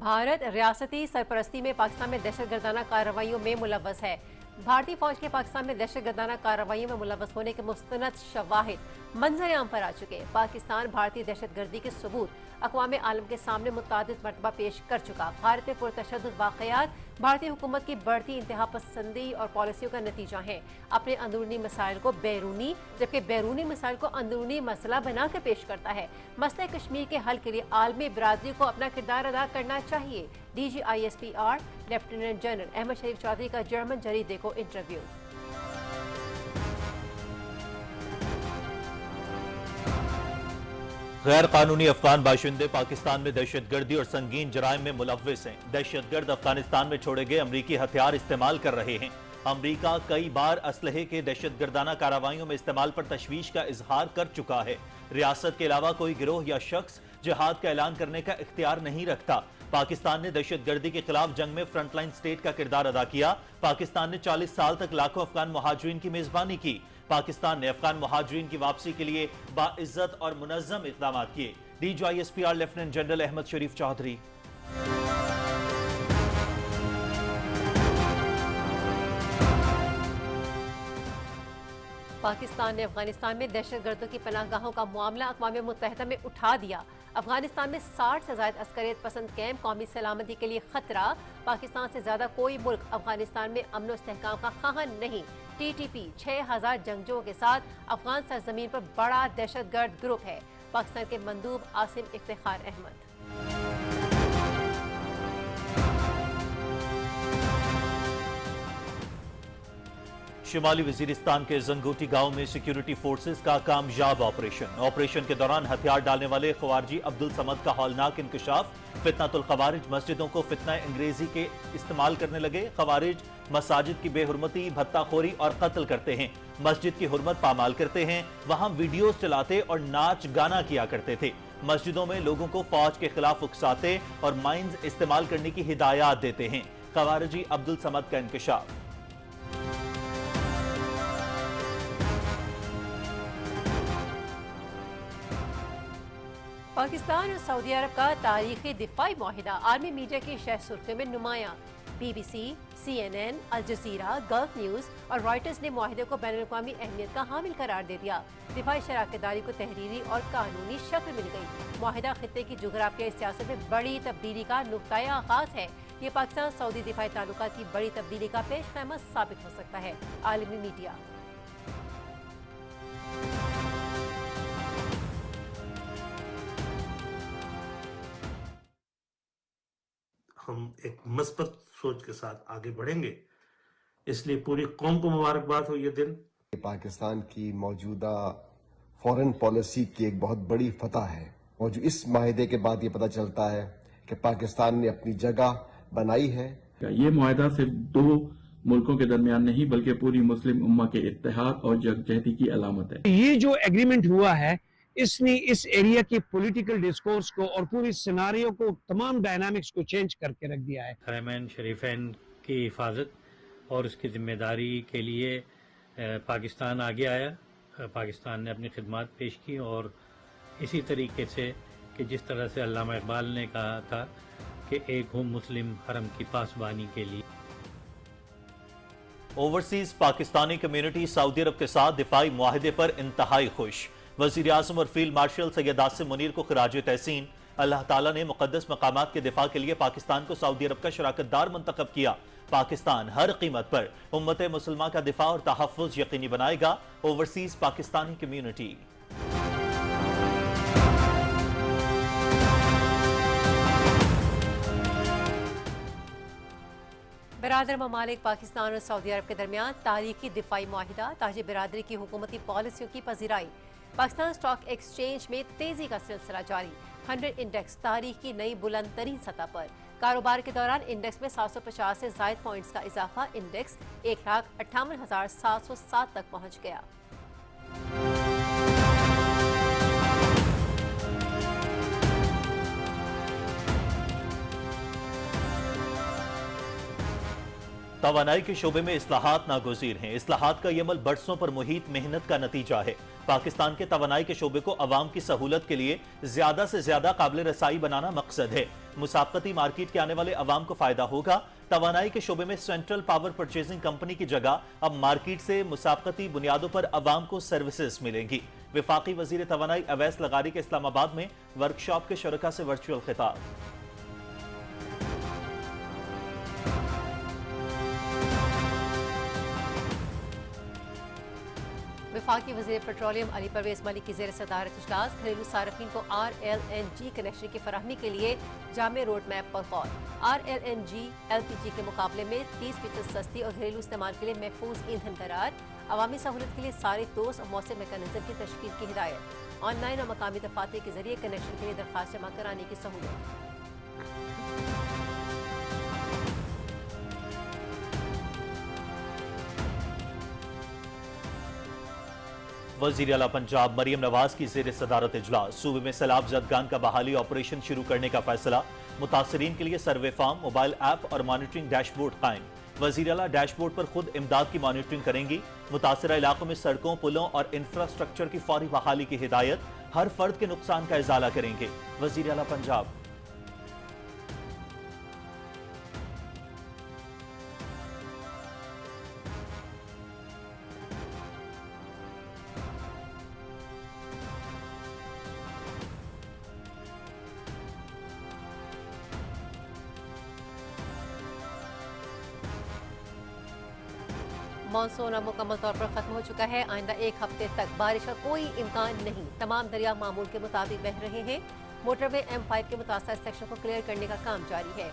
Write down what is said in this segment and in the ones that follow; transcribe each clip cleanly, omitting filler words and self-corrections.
भारत रियासती सरपरस्ती में पाकिस्तान में दहशतगर्दाना कार्रवाइयों में मुलव्वस है। भारतीय फौज के पाकिस्तान में दहशतगर्दाना कार्रवाइयों में मुलव्वस होने के मुस्तनद शवाहिद मंजर आम पर आ चुके हैं। पाकिस्तान भारतीय दहशतगर्दी के सबूत अक़वाम आलम के सामने मुतअद्दिद मरतबा पेश कर चुका। भारत में पुरतशद्दुद वाक़यात भारतीय हुकूमत की बढ़ती इंतहा पसंदी और पॉलिसियों का नतीजा है। अपने अंदरूनी मसाइल को बैरूनी जबकि बैरूनी मसाइल को अंदरूनी मसला बनाकर पेश करता है। मसला कश्मीर के हल के लिए आलमी बरादरी को अपना किरदार अदा करना चाहिए। DGISPR लेफ्टिनेंट जनरल अहमद शरीफ चौधरी का जर्मन जरीदे को इंटरव्यू। गैर कानूनी अफगान बाशिंदे पाकिस्तान में दहशतगर्दी और संगीन जराइम में मुलव्विस हैं। दहशतगर्द अफगानिस्तान में छोड़े गए अमरीकी हथियार इस्तेमाल कर रहे हैं। अमरीका कई बार असलहे के दहशतगर्दाना कार्रवाइयों में इस्तेमाल पर तशवीश का इजहार कर चुका है। रियासत के अलावा कोई गिरोह या शख्स जिहाद का ऐलान करने का इख्तियार नहीं रखता। पाकिस्तान ने दहशतगर्दी के खिलाफ जंग में फ्रंटलाइन स्टेट का किरदार अदा किया। पाकिस्तान ने 40 साल तक लाखों अफगान मुहाजिरीन की मेजबानी की। पाकिस्तान ने अफगान मुहाजिरीन की वापसी के लिए बाइज्जत और मुनज़्ज़म इक़दाम किए। DGISPR लेफ्टिनेंट जनरल अहमद शरीफ चौधरी। पाकिस्तान ने अफगानिस्तान में दहशतगर्दों की पनाहगाहों का मामला अक़वाम मुत्तहिदा में उठा दिया। अफगानिस्तान में 60 से ज़ायद अस्करियत पसंद कैंप कौमी सलामती के लिए खतरा। पाकिस्तान से ज्यादा कोई मुल्क अफगानिस्तान में अमन और इस्तेहकाम का ख़्वाहान नहीं। TTP 6000 जंगजुओं के साथ अफगान सरजमीन पर बड़ा दहशतगर्द ग्रुप है। पाकिस्तान के मंदूब आसिम इफ्तिखार अहमद। शिमाली वजीरिस्तान के जंगोटी गांव में सिक्योरिटी फोर्सेस का कामयाब ऑपरेशन के दौरान हथियार डालने वाले खवारजी अब्दुल समद का हौलनाक इंकशाफ। फितनातुल खवारिज मस्जिदों को फितना अंग्रेजी के इस्तेमाल करने लगे। खवारिज मसाजिद की बेहुरमती, भत्ताखोरी और कत्ल करते हैं। मस्जिद की हुर्मत पामाल करते हैं। वहां वीडियोस चलाते और नाच गाना किया करते थे। मस्जिदों में लोगों को फौज के खिलाफ उकसाते और माइंस इस्तेमाल करने की हिदायत देते हैं। खवारिजी अब्दुल समद का इंकशाफ। पाकिस्तान और सऊदी अरब का तारीखी दिफाई मुआहिदा आलमी मीडिया की शह सुर्खियों में नुमाया। BBC, CNN, Al Jazeera, gulf news और रॉयटर्स ने मुआहिदे को बैनुल-अक़वामी अहमियत का हामिल करार दे दिया। दिफाई शराकतदारी को तहरीरी और कानूनी शक्ल मिल गई। मुआहिदा खित्ते की जुग़राफियाई सियासत में बड़ी तब्दीली का नुक्ता आगाज़ है। ये पाकिस्तान सऊदी दिफाई ताल्लुकात की बड़ी तब्दीली का पेश ख़ैमत साबित हो सकता है। आलमी मीडिया। हम एक मस्बत सोच के साथ आगे बढ़ेंगे, इसलिए पूरी कौम को मुबारकबाद हो ये दिन। पाकिस्तान की मौजूदा फॉरेन पॉलिसी की एक बहुत बड़ी फतह है और जो इस माहिदे के बाद ये पता चलता है कि पाकिस्तान ने अपनी जगह बनाई है। ये मुआहिदा सिर्फ दो मुल्कों के दरमियान नहीं बल्कि पूरी मुस्लिम उम्मा के इत्तेहाद और यकजहती की अलामत है। ये जो एग्रीमेंट हुआ है इसने इस एरिया के पॉलिटिकल डिस्कोर्स को और पूरी सिनारियो को, तमाम डायनामिक्स को चेंज करके रख दिया है। हरमैन शरीफैन की हिफाजत और उसकी जिम्मेदारी के लिए पाकिस्तान आगे आया। पाकिस्तान ने अपनी खिदमत पेश की और इसी तरीके से कि जिस तरह से अल्लामा इकबाल ने कहा था कि एक हूँ मुस्लिम हरम की पासबानी के लिए। ओवरसीज पाकिस्तानी कम्युनिटी सऊदी अरब के साथ दिफाई मुआहिदे पर इंतहाई खुश। वज़ीर आज़म और फील्ड मार्शल सैयद आसिम मुनीर को खिराज तहसीन। अल्लाह ताला ने मुक़द्दस मकामात के दिफा के लिए पाकिस्तान को सऊदी अरब का शराकतदार मुंतखब किया। पाकिस्तान हर कीमत पर उम्मत मुसलमान का दिफा और तहफ़्फ़ुज़ यकीनी बनाएगा। Overseas Pakistani community. बरादर ममालिक पाकिस्तान और सऊदी अरब के दरमियान तारीखी दिफाई मुआहिदा ताज बिरादरी की हुकूमती पॉलिसियों की पजीराई। पाकिस्तान स्टॉक एक्सचेंज में तेजी का सिलसिला जारी। 100 इंडेक्स तारीख की नई बुलंद तरीन सतह पर। कारोबार के दौरान इंडेक्स में 750 से ज़ायद पॉइंट्स का इजाफा। इंडेक्स 1,58,707 तक पहुंच गया। तवानाई के शोबे में इस्लाहात नागुज़ीर हैं। इस्लाहात का ये अमल बरसों पर मुहित मेहनत का नतीजा है। पाकिस्तान के तवानाई के शोबे को अवाम की सहूलत के लिए ज्यादा से ज्यादा काबिल रसाई बनाना मकसद है। مسابقتی مارکیٹ کے آنے والے عوام کو فائدہ ہوگا۔ توانائی کے شعبے میں سینٹرل پاور پرچیزنگ کمپنی کی جگہ اب مارکیٹ سے مسابقتی بنیادوں پر عوام کو سروسز ملیں گی۔ وفاقی وزیر توانائی اویس لغاری کے اسلام آباد میں ورکشاپ کے شرکاء سے ورچوئل خطاب۔ وفاقی وزیر پیٹرولیم علی پرویز ملک کی زیر صدارت اجلاس، گھریلو صارفین کو RLNG کنیکشن کی فراہمی کے لیے جامع روڈ میپ پر غور۔ RLNG LPG کے مقابلے میں 30% سستی اور گھریلو استعمال کے لیے محفوظ ایندھن قرار۔ عوامی سہولت کے لیے سارے ٹوس اور مؤثر میکانزم کی تشکیل کی ہدایت۔ آن لائن اور مقامی دفاتر کے ذریعے کنیکشن کے لیے درخواست جمع کرانے کی سہولت۔ وزیر اعلیٰ پنجاب مریم نواز کی زیر صدارت اجلاس، صوبے میں سیلاب زدگان کا بحالی آپریشن شروع کرنے کا فیصلہ۔ متاثرین کے لیے سروے فارم، موبائل ایپ اور مانیٹرنگ ڈیش بورڈ قائم۔ وزیر اعلیٰ ڈیش بورڈ پر خود امداد کی مانیٹرنگ کریں گی۔ متاثرہ علاقوں میں سڑکوں، پلوں اور انفراسٹرکچر کی فوری بحالی کی ہدایت۔ ہر فرد کے نقصان کا ازالہ کریں گے وزیر اعلیٰ پنجاب۔ مانسون اب مکمل طور پر ختم ہو چکا ہے۔ آئندہ ایک ہفتے تک بارش کا کوئی امکان نہیں۔ تمام دریا معمول کے مطابق بہہ رہے ہیں۔ موٹر وے M5 کے متاثرہ سیکشن کو کلیئر کرنے کا کام جاری ہے۔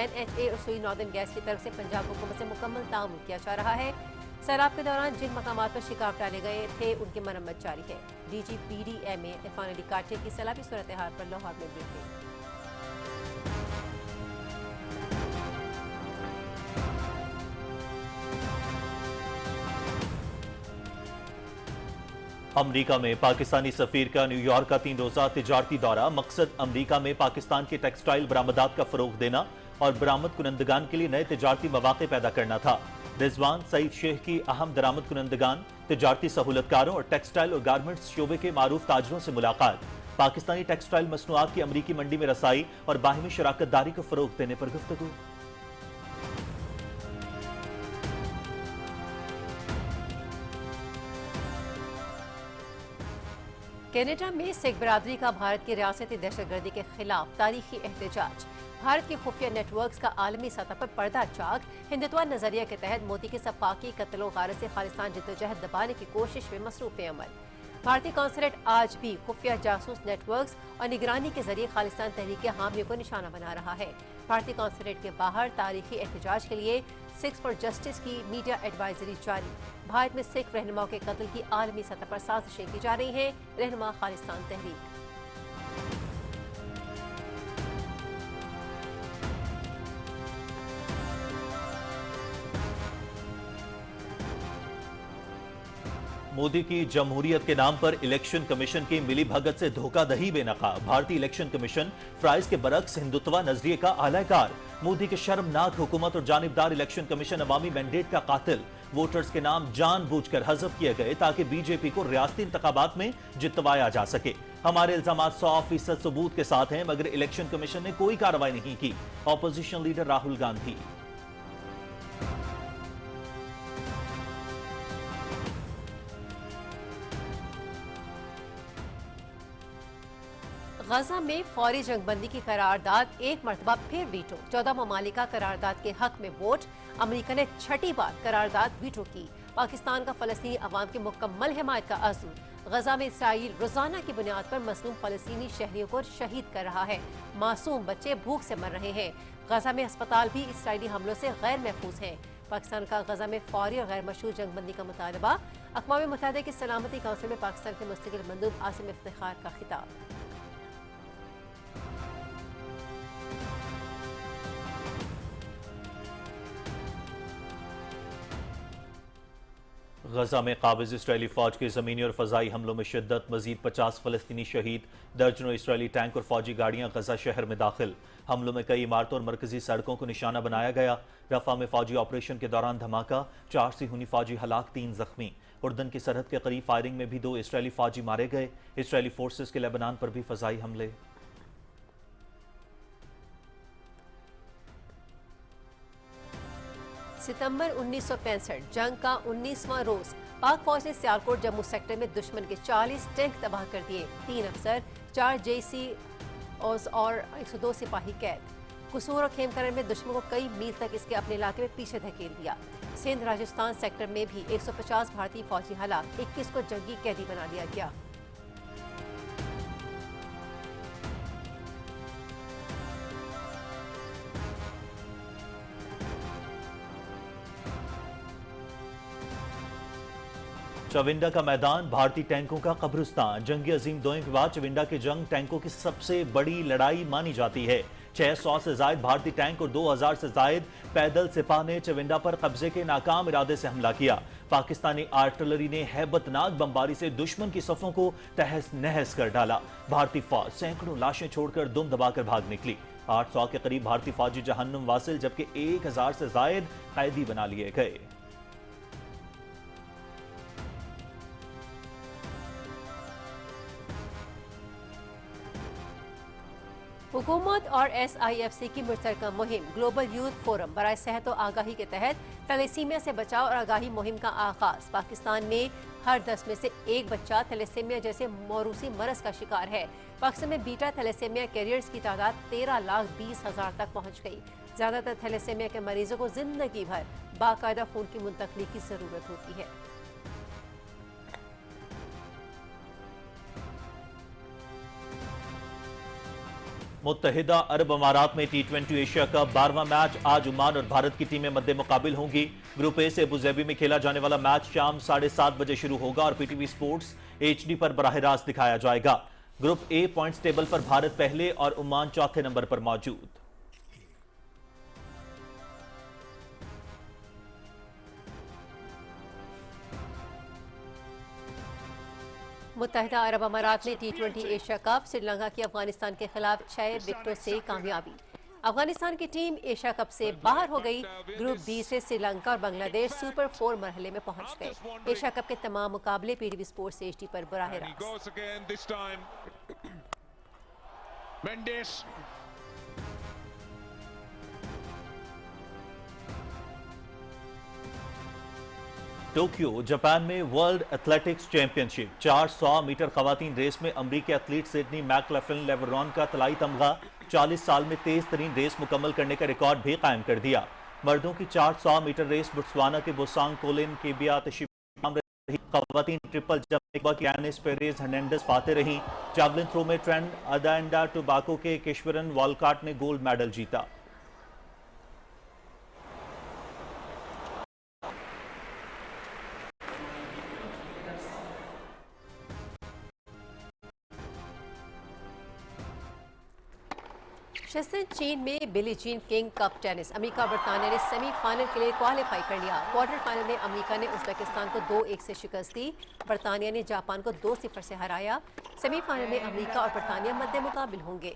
NHA اور سوئی ناردرن گیس کی طرف سے پنجاب حکومت سے مکمل تعاون کیا جا رہا ہے۔ سیلاب کے دوران جن مقامات پر شکاف ڈالے گئے تھے ان کی مرمت جاری ہے۔ DG PDMA عرفان علی کاٹے کی سیلابی صورتحال پر لاہور میں بریفنگ۔ امریکہ میں پاکستانی سفیر کا نیو یارک کا 3 روزہ تجارتی دورہ۔ مقصد امریکہ میں پاکستان کے ٹیکسٹائل برآمدات کا فروغ دینا اور برآمد کنندگان کے لیے نئے تجارتی مواقع پیدا کرنا تھا۔ رضوان سعید شیخ کی اہم درآمد کنندگان، تجارتی سہولتکاروں اور ٹیکسٹائل اور گارمنٹس شعبے کے معروف تاجروں سے ملاقات۔ پاکستانی ٹیکسٹائل مصنوعات کی امریکی منڈی میں رسائی اور باہمی شراکت داری کو فروغ دینے پر گفتگو۔ کینیڈا میں سکھ برادری کا بھارت کی ریاستی دہشت گردی کے خلاف تاریخی احتجاج۔ بھارت کی خفیہ نیٹ ورکس کا عالمی سطح پر پردہ چاک۔ ہندوتوا نظریہ کے تحت مودی کی سفاکی قتل و غارت سے خالصان جدوجہد دبانے کی کوشش میں مصروف عمل۔ بھارتی قونصلیٹ آج بھی خفیہ جاسوس نیٹ ورکس اور نگرانی کے ذریعے خالصان تحریک حامیوں کو نشانہ بنا رہا ہے۔ بھارتی قونصلیٹ کے باہر تاریخی احتجاج کے لیے سکھ فار جسٹس کی میڈیا ایڈوائزری جاری۔ بھارت میں سکھ رہنماؤں کے قتل کی عالمی سطح پر سازشیں کی جا رہی ہیں۔ رہنما خالصان تحریک۔ مودی کی جمہوریت کے نام پر الیکشن کمیشن کی ملی بھگت سے دھوکہ دہی بے نقاب۔ بھارتی الیکشن کمیشن فرائض کے برعکس ہندوتوا نظریے کا اعلی کار۔ مودی کے شرمناک حکومت اور جانبدار الیکشن کمیشن عوامی مینڈیٹ کا قاتل۔ ووٹرز کے نام جان بوجھ کر حذف کیے گئے تاکہ بی جے پی کو ریاستی انتخابات میں جتوایا جا سکے۔ ہمارے الزامات 100% ثبوت کے ساتھ ہیں مگر الیکشن کمیشن نے کوئی کارروائی نہیں کی۔ Opposition leader Rahul Gandhi. Gaza میں فوری جنگ بندی کی قرارداد ایک مرتبہ پھر ویٹو۔ 14 ممالک کا قرارداد کے حق میں ووٹ۔ امریکہ نے چھٹی بار قرارداد ویٹو کی۔ پاکستان کا فلسطینی عوام کی مکمل حمایت کا عزم۔ غزہ میں اسرائیل روزانہ کی بنیاد پر مظلوم فلسطینی شہریوں کو شہید کر رہا ہے۔ معصوم بچے بھوک سے مر رہے ہیں۔ غزہ میں ہسپتال بھی اسرائیلی حملوں سے غیر محفوظ ہیں۔ پاکستان کا غزہ میں فوری اور غیر مشروع جنگ بندی کا مطالبہ۔ اقوام متحدہ کی سلامتی کونسل میں پاکستان کے مستقل مندوب عاصم افتخار کا خطاب۔ غزہ میں قابض اسرائیلی فوج کے زمینی اور فضائی حملوں میں شدت۔ مزید 50 فلسطینی شہید۔ درجنوں اسرائیلی ٹینک اور فوجی گاڑیاں غزہ شہر میں داخل۔ حملوں میں کئی عمارتوں اور مرکزی سڑکوں کو نشانہ بنایا گیا۔ رفح میں فوجی آپریشن کے دوران دھماکہ، 4 صہیونی فوجی ہلاک، 3 زخمی۔ اردن کی سرحد کے قریب فائرنگ میں بھی 2 اسرائیلی فوجی مارے گئے۔ اسرائیلی فورسز کے لیبنان پر بھی فضائی حملے۔ सितंबर 1965 जंग का 19वां रोज पाक फौज ने सियालकोट जम्मू सेक्टर में दुश्मन के 40 टैंक तबाह कर दिए। 3 अफसर, 4 JC और 102 सिपाही कैद। कसूर और खेमकरण में दुश्मन को कई मील तक इसके अपने इलाके में पीछे धकेल दिया। सिंध राजस्थान सेक्टर में भी 150 भारतीय फौजी हलाक, 21 को जंगी कैदी बना लिया गया। चविंडा का मैदान भारतीय टैंकों का कब्रिस्तान। जंगी अजीम दोएं के बाद चविंडा की जंग टैंकों की सबसे बड़ी लड़ाई मानी जाती है। 600 से जायद भारतीय टैंक और 2000 से जायद पैदल सिपाह ने चविंडा पर कब्जे के नाकाम इरादे से हमला किया। पाकिस्तानी आर्टिलरी ने हैबतनाक बमबारी से दुश्मन की सफों को तहस नहस कर डाला। भारतीय फौज सैकड़ों लाशें छोड़कर दुम दबाकर भाग निकली। 800 के करीब भारतीय फौजी जहन्नुम वासिल, जबकि 1000 से जायद कैदी बना लिए गए। हुकूमत और SIFC की मुश्तरका मुहिम ग्लोबल यूथ फोरम बराए सेहत और आगाही के तहत थैलेसीमिया से बचाव और आगाही मुहिम का आगाज। पाकिस्तान में हर 10 में से एक बच्चा थैलेसीमिया जैसे मौरूसी मरज का शिकार है। पाकिस्तान में बीटा थैलेसीमिया कैरियर्स की तादाद 13,20,000 तक पहुंच गई। ज्यादातर थैलेसीमिया के मरीजों को जिंदगी भर बाकायदा खून की मुंतकली की जरूरत होती है। मुत्तहिदा अरब अमारात में T20 एशिया कप 12वां मैच आज ओमान और भारत की टीमें मद्दे मुकाबिल होंगी। ग्रुप ए से अबुधाबी में खेला जाने वाला मैच शाम 7:30 बजे शुरू होगा और PTV स्पोर्ट्स HD पर बराह रास्त दिखाया जाएगा। ग्रुप ए पॉइंट्स टेबल पर भारत पहले और ओमान चौथे नंबर पर मौजूद। मुत्तहिदा अरब अमारात में T20 एशिया कप श्रीलंका की अफगानिस्तान के खिलाफ 6 विकेटों से कामयाबी। अफगानिस्तान की टीम एशिया कप से बाहर हो गई। ग्रुप बी से श्रीलंका और बांग्लादेश सुपर 4 मरहले में पहुंच गए। एशिया कप के तमाम मुकाबले PTV स्पोर्ट्स HD पर बराह रास्त। टोक्यो जापान में वर्ल्ड एथलेटिक्स चैंपियनशिप 400 मीटर खवातीन रेस में अमरीकी एथलीट सिडनी मैकलैफ्लिन लेवरॉन का तलाई तमगा 40 साल में तेज तरीन रेस मुकम्मल करने का रिकॉर्ड भी कायम कर दिया। मर्दों की 400 मीटर रेस बोत्सवाना के बोसांग कोलिन केबिया तशीब रही। खवातीन ट्रिपल जंप की एनिस पेरेज हर्नांडेज फाते रही। जैवलिन थ्रो में ट्रेंड अदांडा टोबाको के केशवरन वॉलकॉट ने गोल्ड मेडल जीता। शस्त्रन चीन में Billie Jean King cup tennis. America और बरतानिया ने सेमीफाइनल के लिए क्वालिफाई कर लिया। क्वार्टर फाइनल में अमेरिका ने उज़्बेकिस्तान को 2-1 से शिकस्त दी। बरतानिया ने जापान को 2-0 से हराया। सेमीफाइनल में अमेरिका और बरतानिया मद्दे मुकाबिल होंगे।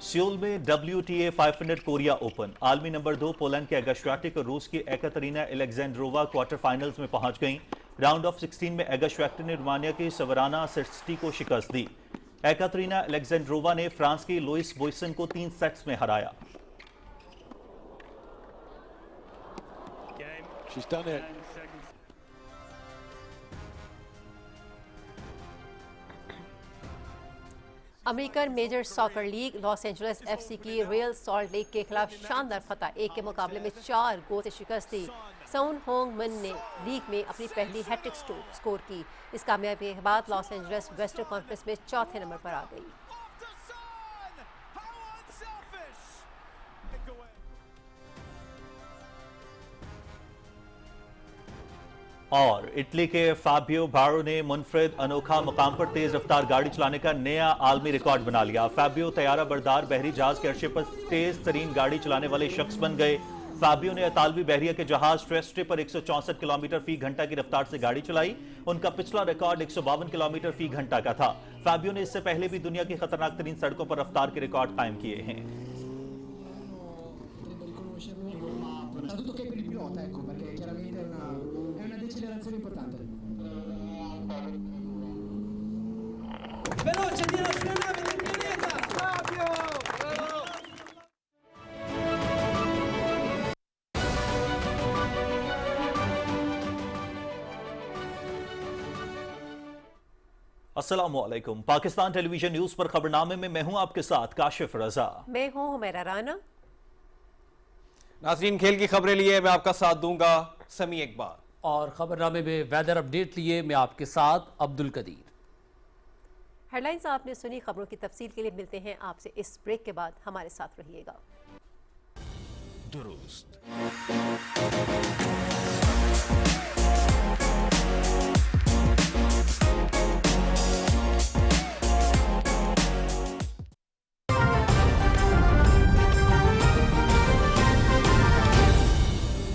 सियोल में WTA 500 कोरिया ओपन। आलमी नंबर 2 पोलैंड के एगा श्वेटिक और रूस की एकातेरिना एलेक्जेंड्रोवा क्वार्टर फाइनल्स में पहुंच गईं। राउंड ऑफ 16 में एगा श्वेटिक ने रोमानिया की सवराना सिट्स्टी को शिकस्त दी। एकातेरिना एलेक्जेंड्रोवा ने फ्रांस की लुइस बोइसन को 3 सेट्स में हराया। American major soccer league Los Angeles FC की रियल सॉल्ट लेक के खिलाफ शानदार फतह। 1 के मुकाबले में 4 गोल से शिकस्त दी। सन होंगमिन ने लीग में अपनी पहली हैट्रिक स्कोर की। इस कामयाबी के बाद लॉस एंजलिस वेस्टर्न कॉन्फ्रेंस में चौथे नंबर पर आ गई। और इटली के फाबियो बारो ने मुनफरिद अनोखा मुकाम पर तेज रफ्तार गाड़ी चलाने का नया आलमी रिकॉर्ड बना लिया। फाबियो तैयारा बरदार बहरी जहाज के अर्शे पर तेज तरीन गाड़ी चलाने वाले शख्स बन गए। फाबियो ने इतालवी बहरिया के जहाज ट्रेस्टे पर 164 किलोमीटर फी घंटा की रफ्तार से गाड़ी चलाई। उनका पिछला रिकॉर्ड 152 किलोमीटर फी घंटा का था। फाबियो ने इससे पहले भी दुनिया की खतरनाक तरीन सड़कों पर रफ्तार के रिकॉर्ड कायम किए हैं। अस्सलामुअलैकुम। पाकिस्तान टेलीविजन न्यूज पर खबरनामे में मैं हूं आपके साथ काशिफ रजा। मैं हूं हुमैरा राना। नाज़रीन, खेल की खबरें लिए मैं आपका साथ दूंगा समी इकबाल, और खबरनामे में वेदर अपडेट लिए मैं आपके साथ अब्दुल कदीर। हेडलाइंस आपने सुनी, खबरों की तफसील के लिए मिलते हैं आपसे इस ब्रेक के बाद। हमारे साथ रहिएगा। दुरुस्त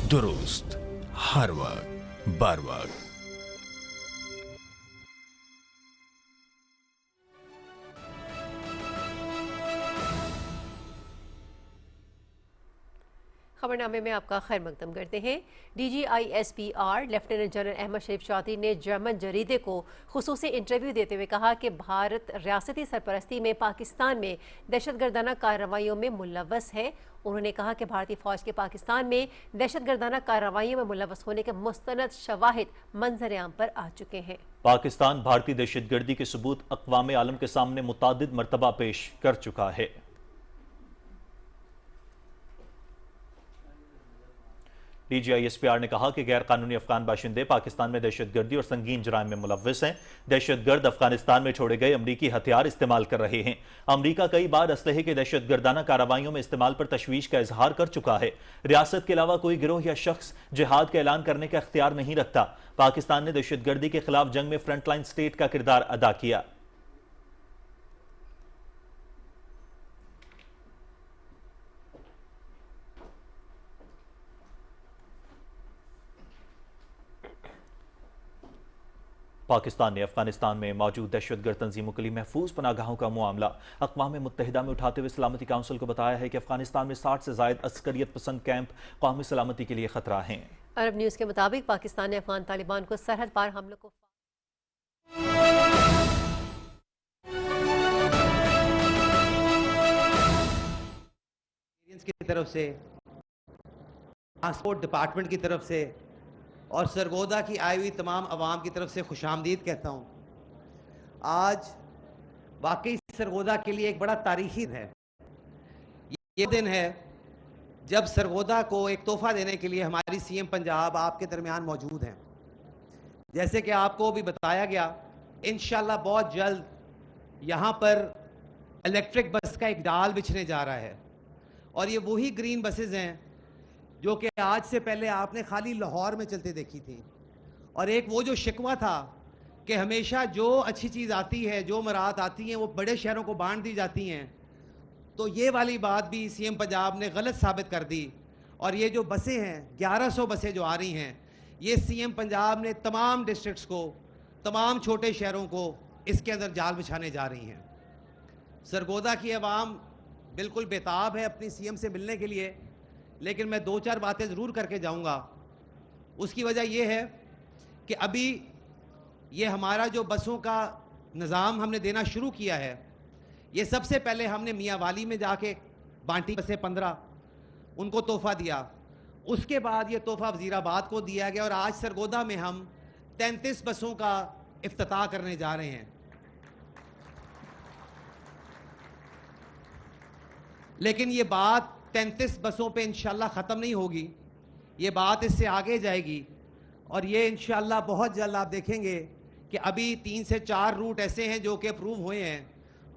दुरुस्त हर वक्त बर वक्त। खबरनामे में आपका खैर मकदम करते हैं। DGISPR लेफ्टिनेंट जनरल अहमद शरीफ चौधरी ने जर्मन जरीदे को खुसूसी इंटरव्यू देते हुए कहा कि भारत रियासती सरपरस्ती में पाकिस्तान में दहशतगर्दाना कार्रवाइयों में मुलव्वस है। उन्होंने कहा कि भारतीय फौज के पाकिस्तान में दहशतगर्दाना कार्रवाइयों में मुलव्वस होने के मुस्तनद शवाहिद मंजर आम पर आ चुके हैं। पाकिस्तान भारतीय दहशतगर्दी के सबूत अक़वाम आलम के सामने मुतादिद मरतबा पेश कर चुका है। DGISPR ने कहा कि गैर कानूनी अफगान बाशिंदे पाकिस्तान में दहशतगर्दी और संगीन जराइम में मुलव्वस हैं। दहशतगर्द अफगानिस्तान में छोड़े गए अमरीकी हथियार इस्तेमाल कर रहे हैं। अमरीका कई बार असलहे के दहशतगर्दाना कार्रवाइयों में इस्तेमाल पर तशवीश का इजहार कर चुका है। रियासत के अलावा कोई गिरोह या शख्स जिहाद का ऐलान करने का इख्तियार नहीं रखता। पाकिस्तान ने दहशतगर्दी के खिलाफ जंग में फ्रंटलाइन स्टेट का किरदार अदा किया। पाकिस्तान ने अफगानिस्तान में मौजूद दहशतगर्द तंजीमों के लिए महफूज पनागाहों का मामला अक़वाम मुत्तहिदा में उठाते हुए सलामती काउंसिल को बताया है कि अफगानिस्तान में 60 से ज़ायद अस्करियत पसंद कैंप कौमी सलामती के लिए खतरा हैं। अरब न्यूज़ के मुताबिक पाकिस्तान ने अफगान तालिबान को सरहद पार हमलों को की तरफ से, ट्रांसपोर्ट डिपार्टमेंट की तरफ से और सरगोदा की आई हुई तमाम अवाम की तरफ से खुशामदीद कहता हूँ। आज वाकई सरगोदा के लिए एक बड़ा तारीखी दिन है। ये दिन है जब सरगोदा को एक तोहफा देने के लिए हमारी CM पंजाब आपके दरमियान मौजूद हैं। जैसे कि आपको भी बताया गया, इंशाल्लाह बहुत जल्द यहाँ पर इलेक्ट्रिक बस का एक डाल बिछने जा रहा है और ये वही ग्रीन बसेज हैं जो कि आज से पहले आपने खाली लाहौर में चलते देखी थी। और एक वो जो शिकवा था कि हमेशा जो अच्छी चीज़ आती है, जो मराहत आती हैं, वो बड़े शहरों को बांट दी जाती हैं, तो ये वाली बात भी CM पंजाब ने गलत साबित कर दी। और ये जो बसें हैं, 1100 बसें जो आ रही हैं, ये CM पंजाब ने तमाम डिस्ट्रिक्ट्स को, तमाम छोटे शहरों को इसके अंदर जाल बिछाने जा रही हैं। सरगोदा की आवाम बिल्कुल बेताब है अपनी CM से मिलने के लिए, लेकिन मैं 2-4 बातें ज़रूर करके जाऊंगा। उसकी वजह यह है कि अभी ये हमारा जो बसों का निज़ाम हमने देना शुरू किया है, ये सबसे पहले हमने मियाँ वाली में जाके बांटी बसें 15 उनको तोहफ़ा दिया। उसके बाद ये तोहफ़ा वज़ीराबाद को दिया गया और आज सरगोदा में हम 33 बसों का इफ्तिताह करने जा रहे हैं। लेकिन ये बात 33 बसों पे इंशाल्लाह ख़त्म नहीं होगी, ये बात इससे आगे जाएगी और ये इंशाल्लाह बहुत जल्द आप देखेंगे कि अभी 3 से 4 रूट ऐसे हैं जो कि अप्रूव हुए हैं।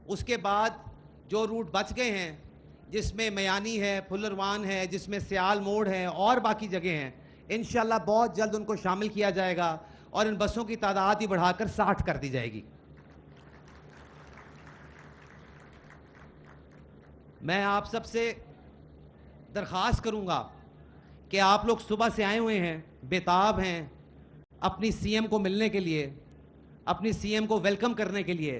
उसके बाद जो रूट बच गए हैं, जिसमें मयानी है, फुलरवान है, जिसमें सियाल मोड़ है और बाकी जगह हैं, इंशाल्लाह बहुत जल्द उनको शामिल किया जाएगा और इन बसों की तादाद भी बढ़ाकर 60 कर दी जाएगी। मैं आप सबसे दरख्वास्त करूंगा कि आप लोग सुबह से आए हुए हैं, बेताब हैं अपनी CM को मिलने के लिए, अपनी CM को वेलकम करने के लिए,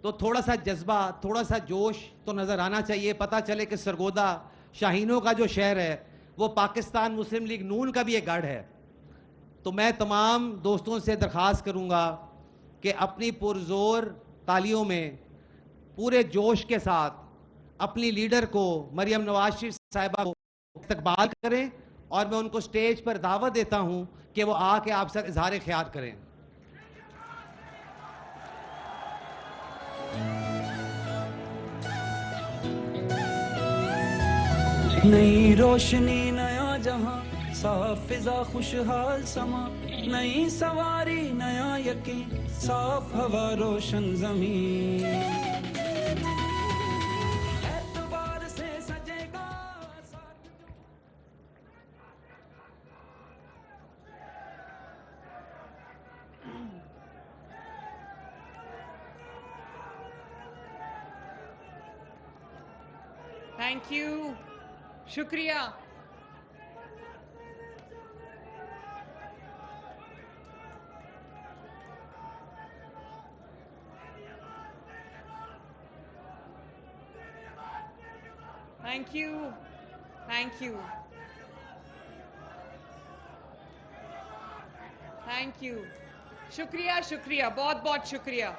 तो थोड़ा सा जज्बा, थोड़ा सा जोश तो नज़र आना चाहिए। पता चले कि सरगोदा शाहीनों का जो शहर है वो पाकिस्तान मुस्लिम लीग नून का भी एक गढ़ है। तो मैं तमाम दोस्तों से दरख्वास्त करूंगा कि अपनी पुरजोर तालियों में पूरे जोश के साथ अपनी लीडर को मरियम नवाज शरीफ साहिबा को इस्तकबाल करें और मैं उनको स्टेज पर दावत देता हूं कि वो आके आप सब इजहार ख्याल करें. नई रोशनी नया जहां साफ फिजा खुशहाल समा नई सवारी नया यकीन साफ हवा रोशन जमीन एतबार से सजेगा. Thank you. शुक्रिया. Thank you. Thank you. Thank you. शुक्रिया शुक्रिया बहुत बहुत शुक्रिया.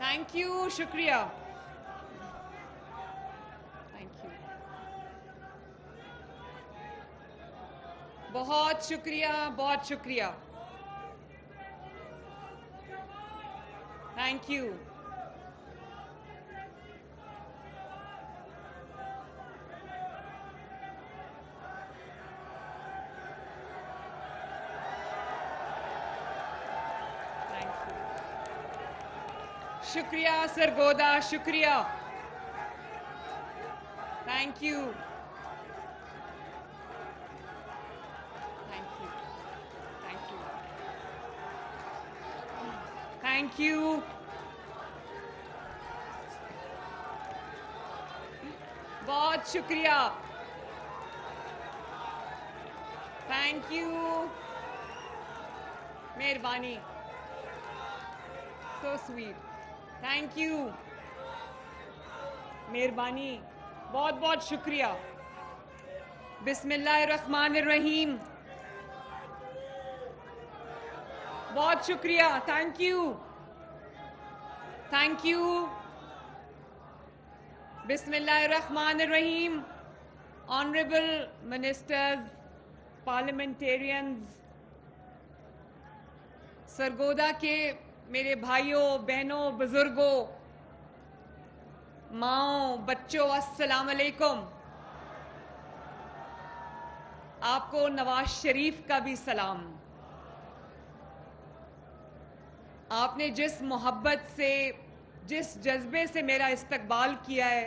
Thank you, शुक्रिया. Thank you. बहुत शुक्रिया, बहुत शुक्रिया. Thank you. शुक्रिया सरगोदा, शुक्रिया. Thank you. Thank you. Thank you. Thank you. बहुत शुक्रिया. Thank you. मेहरबानी. So sweet. Thank you. मेहरबानी. बहुत बहुत शुक्रिया. बिस्मिल्लाहिर्रहमानिर्रहीम. बहुत शुक्रिया. Thank you. Thank you. बिस्मिल्लाहिर्रहमानिर्रहीम. ऑनरेबल मिनिस्टर्स, पार्लियामेंटेरियंस, सरगोदा के मेरे भाइयों बहनों बुजुर्गों माओ बच्चों, अस्सलाम अलैकुम. आपको नवाज शरीफ का भी सलाम. आपने जिस मोहब्बत से, जिस जज्बे से मेरा इस्तकबाल किया है,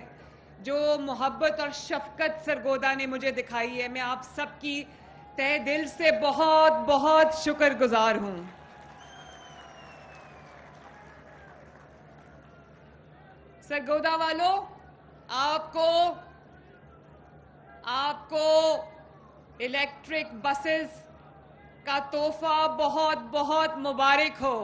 जो मोहब्बत और शफकत सरगोदा ने मुझे दिखाई है, मैं आप सबकी तहे दिल से बहुत बहुत शुक्रगुजार हूं. सरगोदा वालों, आपको इलेक्ट्रिक बसेस का तोहफा बहुत बहुत मुबारक हो.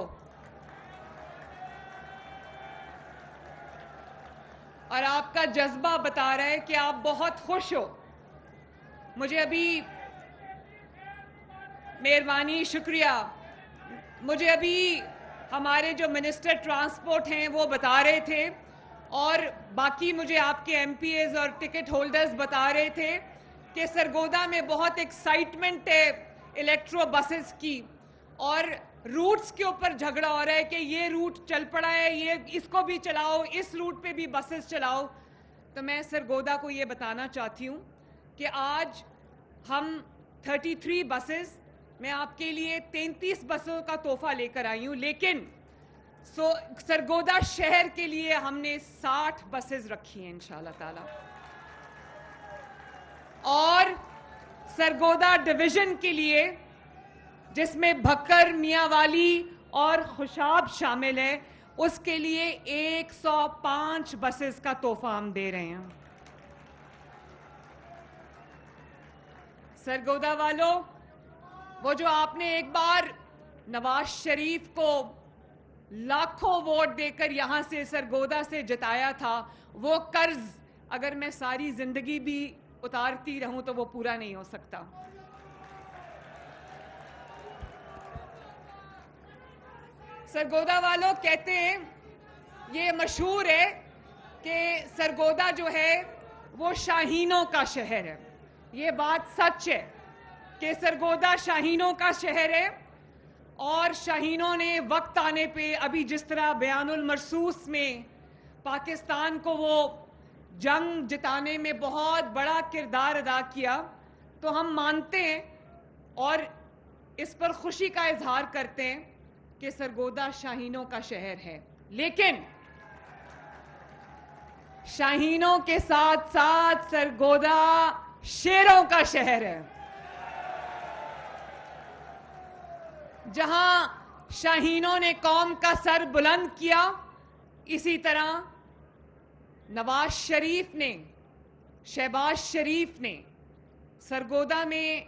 और आपका जज्बा बता रहा है कि आप बहुत खुश हो. मुझे अभी, मेहरबानी, शुक्रिया. मुझे अभी हमारे जो मिनिस्टर ट्रांसपोर्ट हैं वो बता रहे थे और बाकी मुझे आपके एमपीएस और टिकट होल्डर्स बता रहे थे कि सरगोदा में बहुत एक्साइटमेंट है इलेक्ट्रो बसेस की और रूट्स के ऊपर झगड़ा हो रहा है कि ये रूट चल पड़ा है, ये इसको भी चलाओ, इस रूट पे भी बसेस चलाओ. तो मैं सरगोदा को ये बताना चाहती हूँ कि आज हम 33 बसेस, मैं आपके लिए 33 बसों का तोहफा लेकर आई हूँ, लेकिन सरगोदा शहर के लिए हमने 60 बसेस रखी हैं इंशाल्लाह ताला. और सरगोदा डिवीजन के लिए, जिसमें भक्कर, मियांवाली और खुशाब शामिल है, उसके लिए 105 बसेस का तोहफा हम दे रहे हैं. सरगोदा वालों, वो जो आपने एक बार नवाज शरीफ को लाखों वोट देकर यहां से सरगोदा से जिताया था, वो कर्ज अगर मैं सारी जिंदगी भी उतारती रहूं तो वो पूरा नहीं हो सकता। सरगोदा वालों कहते हैं, ये मशहूर है कि सरगोदा जो है वो शाहीनों का शहर है। ये बात सच है कि सरगोदा शाहीनों का शहर है, और शाहीनों ने वक्त आने पे, अभी जिस तरह बयानुल मरसूस में पाकिस्तान को वो जंग जिताने में बहुत बड़ा किरदार अदा किया, तो हम मानते हैं और इस पर खुशी का इजहार करते हैं कि सरगोदा शाहीनों का शहर है। लेकिन शाहीनों के साथ साथ सरगोदा शेरों का शहर है। जहां शाहीनों ने कौम का सर बुलंद किया, इसी तरह नवाज शरीफ ने, शहबाज शरीफ ने सरगोदा में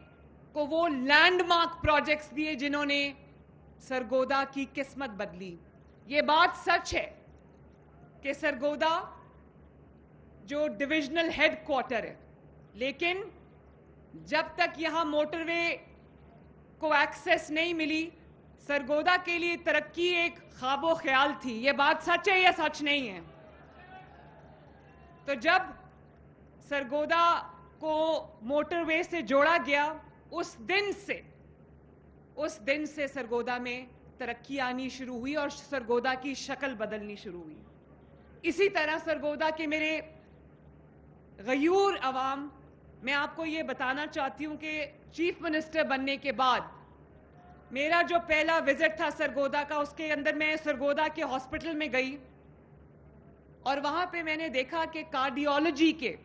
को वो लैंडमार्क प्रोजेक्ट्स दिए जिन्होंने सरगोदा की किस्मत बदली। ये बात सच है कि सरगोदा जो डिविजनल हेडक्वार्टर है, लेकिन जब तक यहां मोटरवे को एक्सेस नहीं मिली, सरगोदा के लिए तरक्की एक ख्वाबो ख्याल थी। ये बात सच है या सच नहीं है? तो जब सरगोदा को मोटरवे से जोड़ा गया, उस दिन से सरगोदा में तरक्की आनी शुरू हुई और सरगोदा की शक्ल बदलनी शुरू हुई। इसी तरह सरगोदा के मेरे गयूर अवाम, मैं आपको ये बताना चाहती हूँ कि चीफ मिनिस्टर बनने के बाद मेरा जो पहला विजिट था सरगोदा का, उसके अंदर मैं सरगोदा के हॉस्पिटल में गई और वहां पे मैंने देखा कि कार्डियोलॉजी के,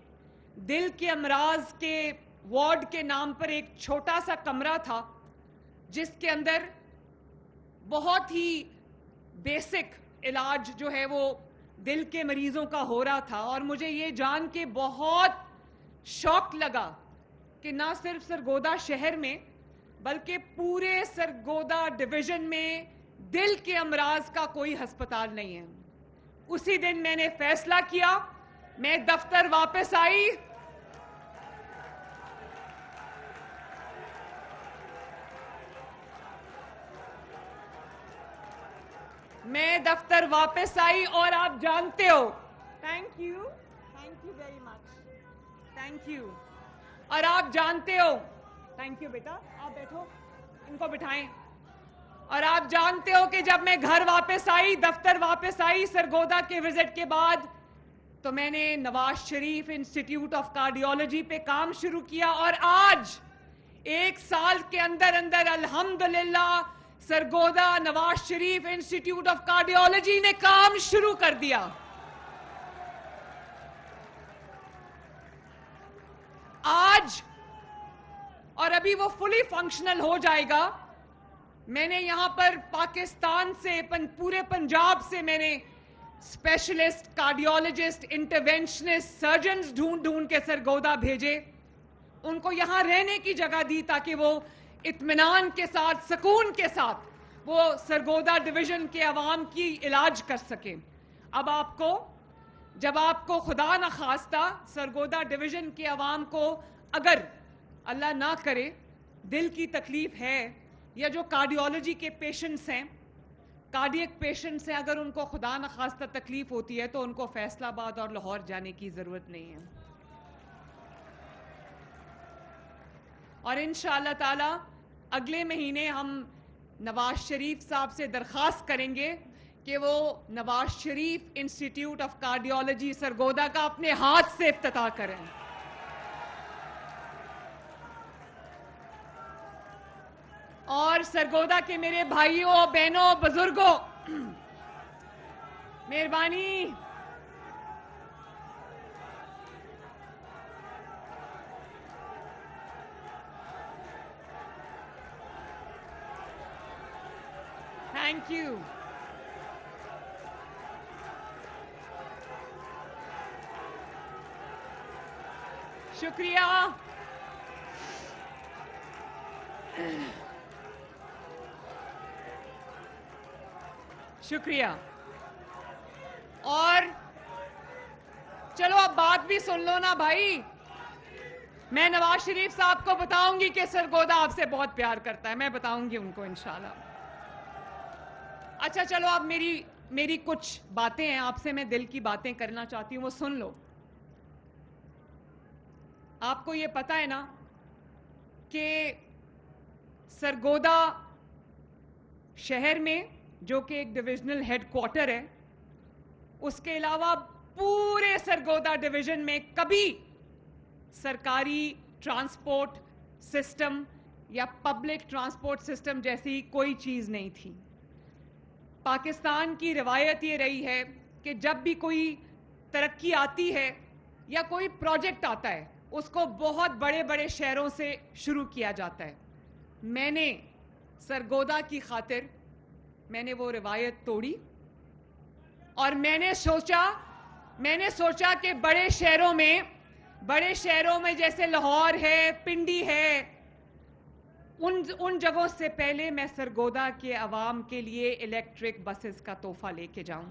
दिल के अमराज के वार्ड के नाम पर एक छोटा सा कमरा था, जिसके अंदर बहुत ही बेसिक इलाज जो है वो दिल के मरीजों का हो रहा था। और मुझे ये जान के बहुत शौक लगा कि ना सिर्फ सरगोदा शहर में बल्कि पूरे सरगोदा डिवीजन में दिल के अमराज का कोई अस्पताल नहीं है। उसी दिन मैंने फैसला किया, मैं दफ्तर वापस आई, और आप जानते हो, thank you very much, thank you. और आप जानते हो, थैंक यू बेटा, आप बैठो, इनको बिठाएं। और आप जानते हो कि जब मैं घर वापस आई, दफ्तर वापस आई सरगोदा के विजिट के बाद, तो मैंने Nawaz Sharif institute of cardiology पे काम शुरू किया। और आज 1 साल के अंदर अंदर अल्हम्दुलिल्लाह Sargodha Nawaz Sharif institute of cardiology ने काम शुरू कर दिया। आज, और अभी वो फुली फंक्शनल हो जाएगा। मैंने यहां पर पाकिस्तान से, पूरे पंजाब से मैंने स्पेशलिस्ट कार्डियोलॉजिस्ट, इंटरवेंशनिस्ट, सर्जन्स ढूंढ के सरगोदा भेजे। उनको यहां रहने की जगह दी ताकि वो इत्मीनान के साथ, सुकून के साथ वो सरगोदा डिवीजन के अवाम की इलाज कर सके। अब आपको, जब आपको खुदा न खास्ता सरगोदा डिवीजन के अवाम को अगर अल्लाह ना करे दिल की तकलीफ है, या जो कार्डियोलॉजी के पेशेंट्स हैं, कार्डियक पेशेंट्स हैं, अगर उनको खुदा न खास्ता तकलीफ होती है तो उनको फैसलाबाद और लाहौर जाने की ज़रूरत नहीं है। और इंशाअल्लाह ताला अगले महीने हम नवाज शरीफ साहब से दरख्वास्त करेंगे कि वो Nawaz Sharif institute of cardiology Sargodha का अपने हाथ से इफ्तिताह करें। और सरगोदा के मेरे भाइयों, बहनों, बुजुर्गों, मेहरबानी, थैंक यू। शुक्रिया। शुक्रिया। और चलो अब बात भी सुन लो ना भाई। मैं नवाज शरीफ साहब को बताऊंगी कि सरगोदा आपसे बहुत प्यार करता है, मैं बताऊंगी उनको इंशाल्लाह। अच्छा चलो अब मेरी कुछ बातें हैं, आपसे मैं दिल की बातें करना चाहती हूँ, वो सुन लो। आपको ये पता है ना कि सरगोदा शहर में, जो कि एक डिविजनल हेडक्वार्टर है, उसके अलावा पूरे सरगोदा डिवीजन में कभी सरकारी ट्रांसपोर्ट सिस्टम या पब्लिक ट्रांसपोर्ट सिस्टम जैसी कोई चीज़ नहीं थी। पाकिस्तान की रवायत ये रही है कि जब भी कोई तरक्की आती है या कोई प्रोजेक्ट आता है, उसको बहुत बड़े बड़े शहरों से शुरू किया जाता है। मैंने सरगोदा की खातिर मैंने वो रवायत तोड़ी और मैंने सोचा कि बड़े शहरों में जैसे लाहौर है, पिंडी है, उन जगहों से पहले मैं सरगोदा के अवाम के लिए इलेक्ट्रिक बसेस का तोहफा लेके जाऊं।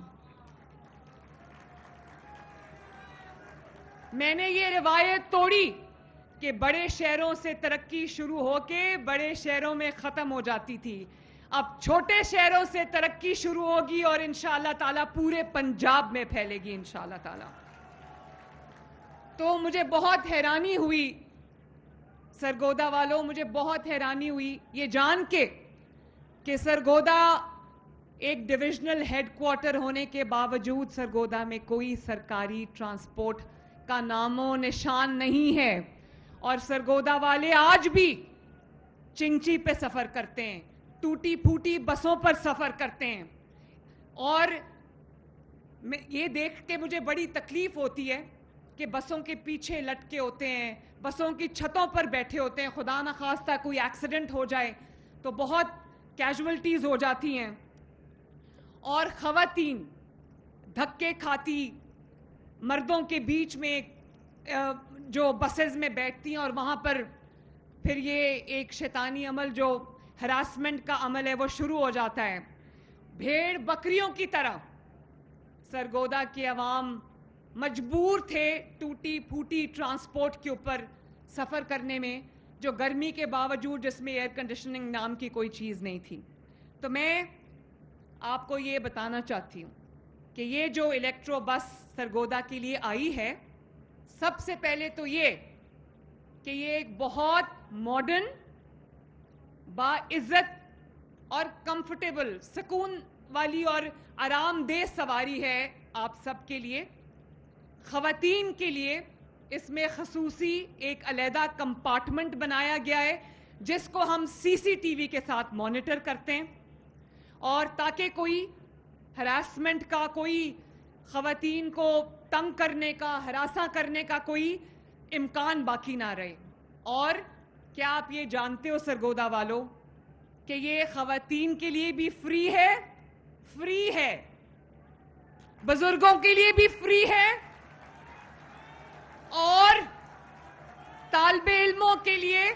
मैंने ये रिवायत तोड़ी कि बड़े शहरों से तरक्की शुरू होके बड़े शहरों में खत्म हो जाती थी। अब छोटे शहरों से तरक्की शुरू होगी और इंशाअल्लाह ताला पूरे पंजाब में फैलेगी इंशाअल्लाह ताला। तो मुझे बहुत हैरानी हुई सरगोदा वालों, मुझे बहुत हैरानी हुई ये जान के कि सरगोदा एक डिविजनल हेडक्वार्टर होने के बावजूद सरगोदा में कोई सरकारी ट्रांसपोर्ट का नामो निशान नहीं है। और सरगोदा वाले आज भी चिंची पे सफर करते हैं, टूटी फूटी बसों पर सफर करते हैं। और ये देख के मुझे बड़ी तकलीफ होती है कि बसों के पीछे लटके होते हैं, बसों की छतों पर बैठे होते हैं। खुदा न खास्ता कोई एक्सीडेंट हो जाए तो बहुत कैजुअल्टीज हो जाती हैं। और खवातीन धक्के खाती मर्दों के बीच में जो बसेस में बैठती हैं और वहाँ पर फिर ये एक शैतानी अमल जो हरासमेंट का अमल है वो शुरू हो जाता है। भेड़ बकरियों की तरह सरगोदा के अवाम मजबूर थे टूटी फूटी ट्रांसपोर्ट के ऊपर सफ़र करने में, जो गर्मी के बावजूद जिसमें एयर कंडीशनिंग नाम की कोई चीज़ नहीं थी। तो मैं आपको ये बताना चाहती हूँ कि ये जो इलेक्ट्रो बस सरगोदा के लिए आई है, सबसे पहले तो ये कि ये एक बहुत मॉडर्न, बाइज्जत और कंफर्टेबल, सुकून वाली और आरामदेह सवारी है आप सब के लिए। ख़वातीन के लिए इसमें खसूसी एक अलहदा कंपार्टमेंट बनाया गया है जिसको हम सीसीटीवी के साथ मॉनिटर करते हैं, और ताकि कोई हरासमेंट का, कोई ख़वातीन को तंग करने का, हरासा करने का कोई इम्कान बाकी ना रहे। और क्या आप ये जानते हो सरगोदा वालों कि ये ख़वातीन के लिए भी फ्री है, बुजुर्गों के लिए भी फ्री है और तालिबे इल्मों के लिए,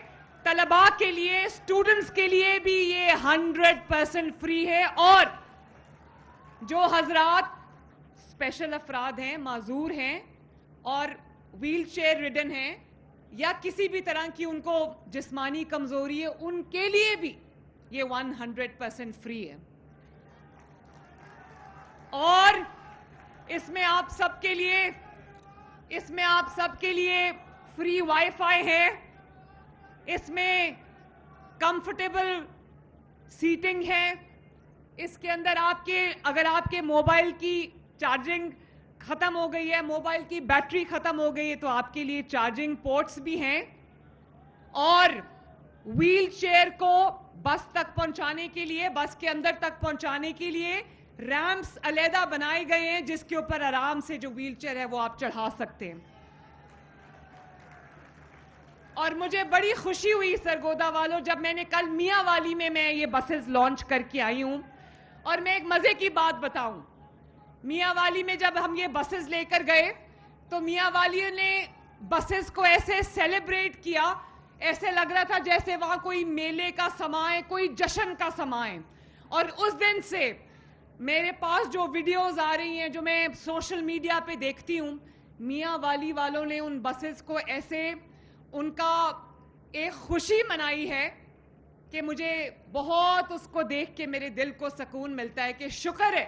तलबा के लिए, स्टूडेंट्स के लिए भी ये 100% फ्री है। और जो हजरात स्पेशल अफराद हैं, माजूर हैं और व्हील चेयर रिडन हैं या किसी भी तरह की उनको जिस्मानी कमजोरी है, उनके लिए भी ये 100% फ्री है। और इसमें आप सबके लिए फ्री वाईफाई है, इसमें कंफर्टेबल सीटिंग है, इसके अंदर अगर आपके मोबाइल की चार्जिंग खत्म हो गई है, मोबाइल की बैटरी खत्म हो गई है, तो आपके लिए चार्जिंग पोर्ट्स भी हैं। और व्हील चेयर को बस तक पहुंचाने के लिए, बस के अंदर तक पहुंचाने के लिए रैंप्स अलहदा बनाए गए हैं जिसके ऊपर आराम से जो व्हील चेयर है वो आप चढ़ा सकते हैं। और मुझे बड़ी खुशी हुई सरगोदा वालों, जब मैंने कल मियांवाली में मैं ये बसेस लॉन्च करके आई हूं। और मैं एक मजे की बात बताऊं, मियांवाली में जब हम ये बसेस लेकर गए तो मियांवाली ने बसेस को ऐसे सेलिब्रेट किया, ऐसे लग रहा था जैसे वहां कोई मेले का समा है, कोई जश्न का समा है। और उस दिन से میرے پاس جو ویڈیوز آ رہی ہیں جو میں سوشل میڈیا پہ دیکھتی ہوں, میاں والی والوں نے ان بسز کو ایسے ان کا ایک خوشی منائی ہے کہ مجھے بہت اس کو دیکھ کے میرے دل کو سکون ملتا ہے کہ شکر ہے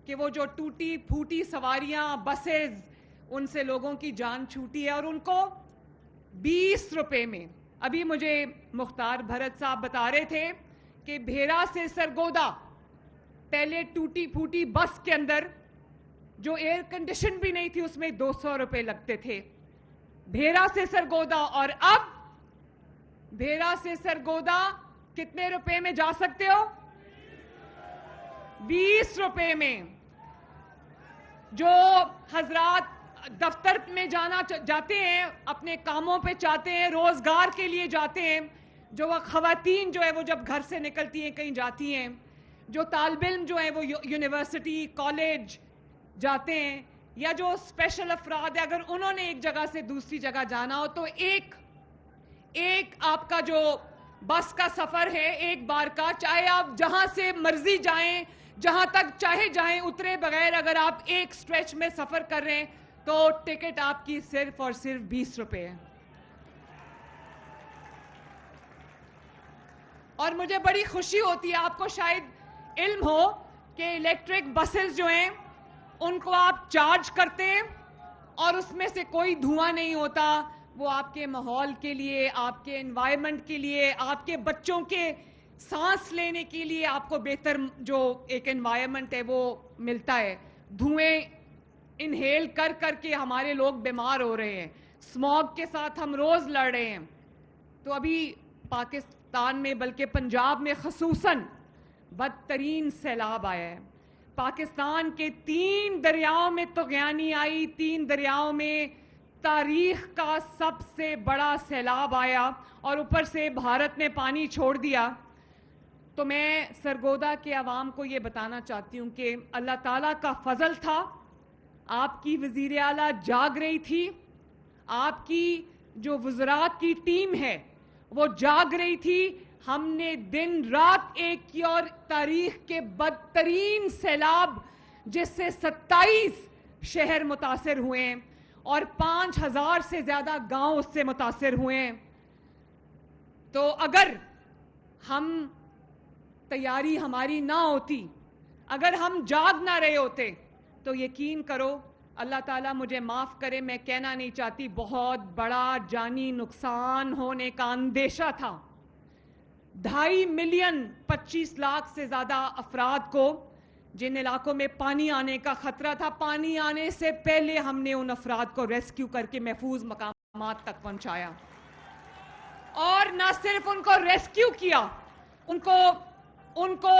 کہ وہ جو ٹوٹی پھوٹی سواریاں بسز ان سے لوگوں کی جان چھوٹی ہے, اور ان کو 20 روپے میں. ابھی مجھے مختار بھرت صاحب بتا رہے تھے کہ بھیرا سے سرگودا پہلے ٹوٹی پھوٹی بس کے اندر جو ایئر کنڈیشن بھی نہیں تھی اس میں 200 روپے لگتے تھے بھیرا سے سرگودا, اور اب بھیرا سے سرگودا کتنے روپے میں جا سکتے ہو؟ 20 روپے میں. جو حضرات دفتر میں جاتے ہیں, اپنے کاموں پہ چاہتے ہیں, روزگار کے لیے جاتے ہیں, جو وہ خواتین جو ہے وہ جب گھر سے نکلتی ہیں کہیں جاتی ہیں, جو طالب علم جو ہیں وہ یونیورسٹی کالج جاتے ہیں, یا جو اسپیشل افراد ہیں, اگر انہوں نے ایک جگہ سے دوسری جگہ جانا ہو تو ایک آپ کا جو بس کا سفر ہے ایک بار کا, چاہے آپ جہاں سے مرضی جائیں, جہاں تک چاہے جائیں, اترے بغیر اگر آپ ایک سٹریچ میں سفر کر رہے ہیں تو ٹکٹ آپ کی صرف اور صرف 20 روپے ہے. اور مجھے بڑی خوشی ہوتی ہے, آپ کو شاید علم ہو کہ الیکٹرک بسز جو ہیں ان کو آپ چارج کرتے ہیں اور اس میں سے کوئی دھواں نہیں ہوتا. وہ آپ کے ماحول کے لیے, آپ کے انوائرمنٹ کے لیے, آپ کے بچوں کے سانس لینے کے لیے آپ کو بہتر جو ایک انوائرمنٹ ہے وہ ملتا ہے. دھوئیں انہیل کر کر کے ہمارے لوگ بیمار ہو رہے ہیں, اسموگ کے ساتھ ہم روز لڑ رہے ہیں. تو ابھی پاکستان میں بلکہ پنجاب میں خصوصاً بدترین سیلاب آیا ہے. پاکستان کے 3 دریاؤں میں طغیانی آئی, 3 دریاؤں میں تاریخ کا سب سے بڑا سیلاب آیا, اور اوپر سے بھارت نے پانی چھوڑ دیا. تو میں سرگودا کے عوام کو یہ بتانا چاہتی ہوں کہ اللہ تعالیٰ کا فضل تھا, آپ کی وزیر اعلیٰ جاگ رہی تھی, آپ کی جو وزراء کی ٹیم ہے وہ جاگ رہی تھی. ہم نے دن رات ایک کی, اور تاریخ کے بدترین سیلاب جس سے 27 شہر متاثر ہوئے ہیں اور 5000 سے زیادہ گاؤں اس سے متاثر ہوئے ہیں. تو اگر ہم تیاری ہماری نہ ہوتی, اگر ہم جاگ نہ رہے ہوتے, تو یقین کرو اللہ تعالیٰ مجھے معاف کرے, میں کہنا نہیں چاہتی, بہت بڑا جانی نقصان ہونے کا اندیشہ تھا. 2.5 ملین 25 لاکھ سے زیادہ افراد کو جن علاقوں میں پانی آنے کا خطرہ تھا, پانی آنے سے پہلے ہم نے ان افراد کو ریسکیو کر کے محفوظ مقامات تک پہنچایا. اور نہ صرف ان کو ریسکیو کیا, ان کو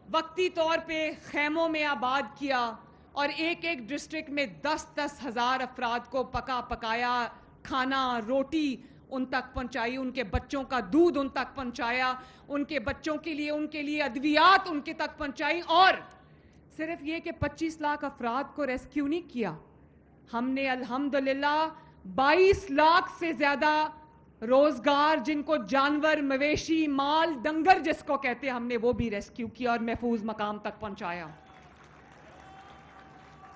وقتی طور پہ خیموں میں آباد کیا, اور ایک ڈسٹرکٹ میں 10-10 ہزار افراد کو پکا پکایا کھانا, روٹی ان تک پہنچائی, ان کے بچوں کا دودھ ان تک پہنچایا, ان کے بچوں کے لیے ادویات ان کے تک پہنچائی. اور صرف یہ کہ 25 لاکھ افراد کو ریسکیو نہیں کیا, ہم نے الحمدللہ 22 لاکھ سے زیادہ روزگار, جن کو جانور, مویشی, مال, ڈنگر جس کو کہتے ہیں, ہم نے وہ بھی ریسکیو کیا اور محفوظ مقام تک پہنچایا.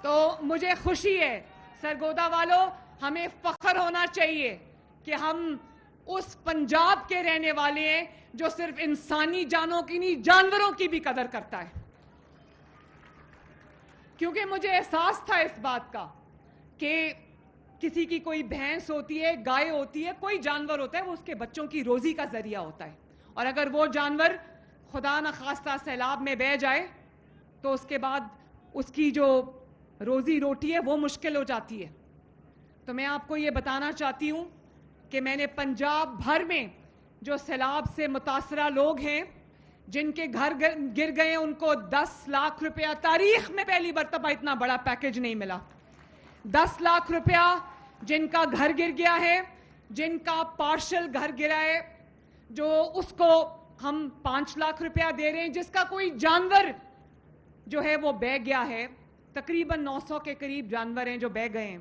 تو مجھے خوشی ہے سرگودا والوں, ہمیں فخر ہونا چاہیے کہ ہم اس پنجاب کے رہنے والے ہیں جو صرف انسانی جانوں کی نہیں, جانوروں کی بھی قدر کرتا ہے. کیونکہ مجھے احساس تھا اس بات کا کہ کسی کی کوئی بھینس ہوتی ہے, گائے ہوتی ہے, کوئی جانور ہوتا ہے, وہ اس کے بچوں کی روزی کا ذریعہ ہوتا ہے, اور اگر وہ جانور خدا نخواستہ سیلاب میں بہہ جائے تو اس کے بعد اس کی جو روزی روٹی ہے وہ مشکل ہو جاتی ہے. تو میں آپ کو یہ بتانا چاہتی ہوں کہ میں نے پنجاب بھر میں جو سیلاب سے متاثرہ لوگ ہیں, جن کے گھر گر گئے, ان کو 10 لاکھ روپیہ, تاریخ میں پہلی مرتبہ اتنا بڑا پیکج نہیں ملا, 10 لاکھ روپیہ جن کا گھر گر گیا ہے, جن کا پارشل گھر گرا ہے, جو اس کو ہم 5 لاکھ روپیہ دے رہے ہیں, جس کا کوئی جانور جو ہے وہ بہہ گیا ہے, تقریباً 900 کے قریب جانور ہیں جو بہہ گئے ہیں,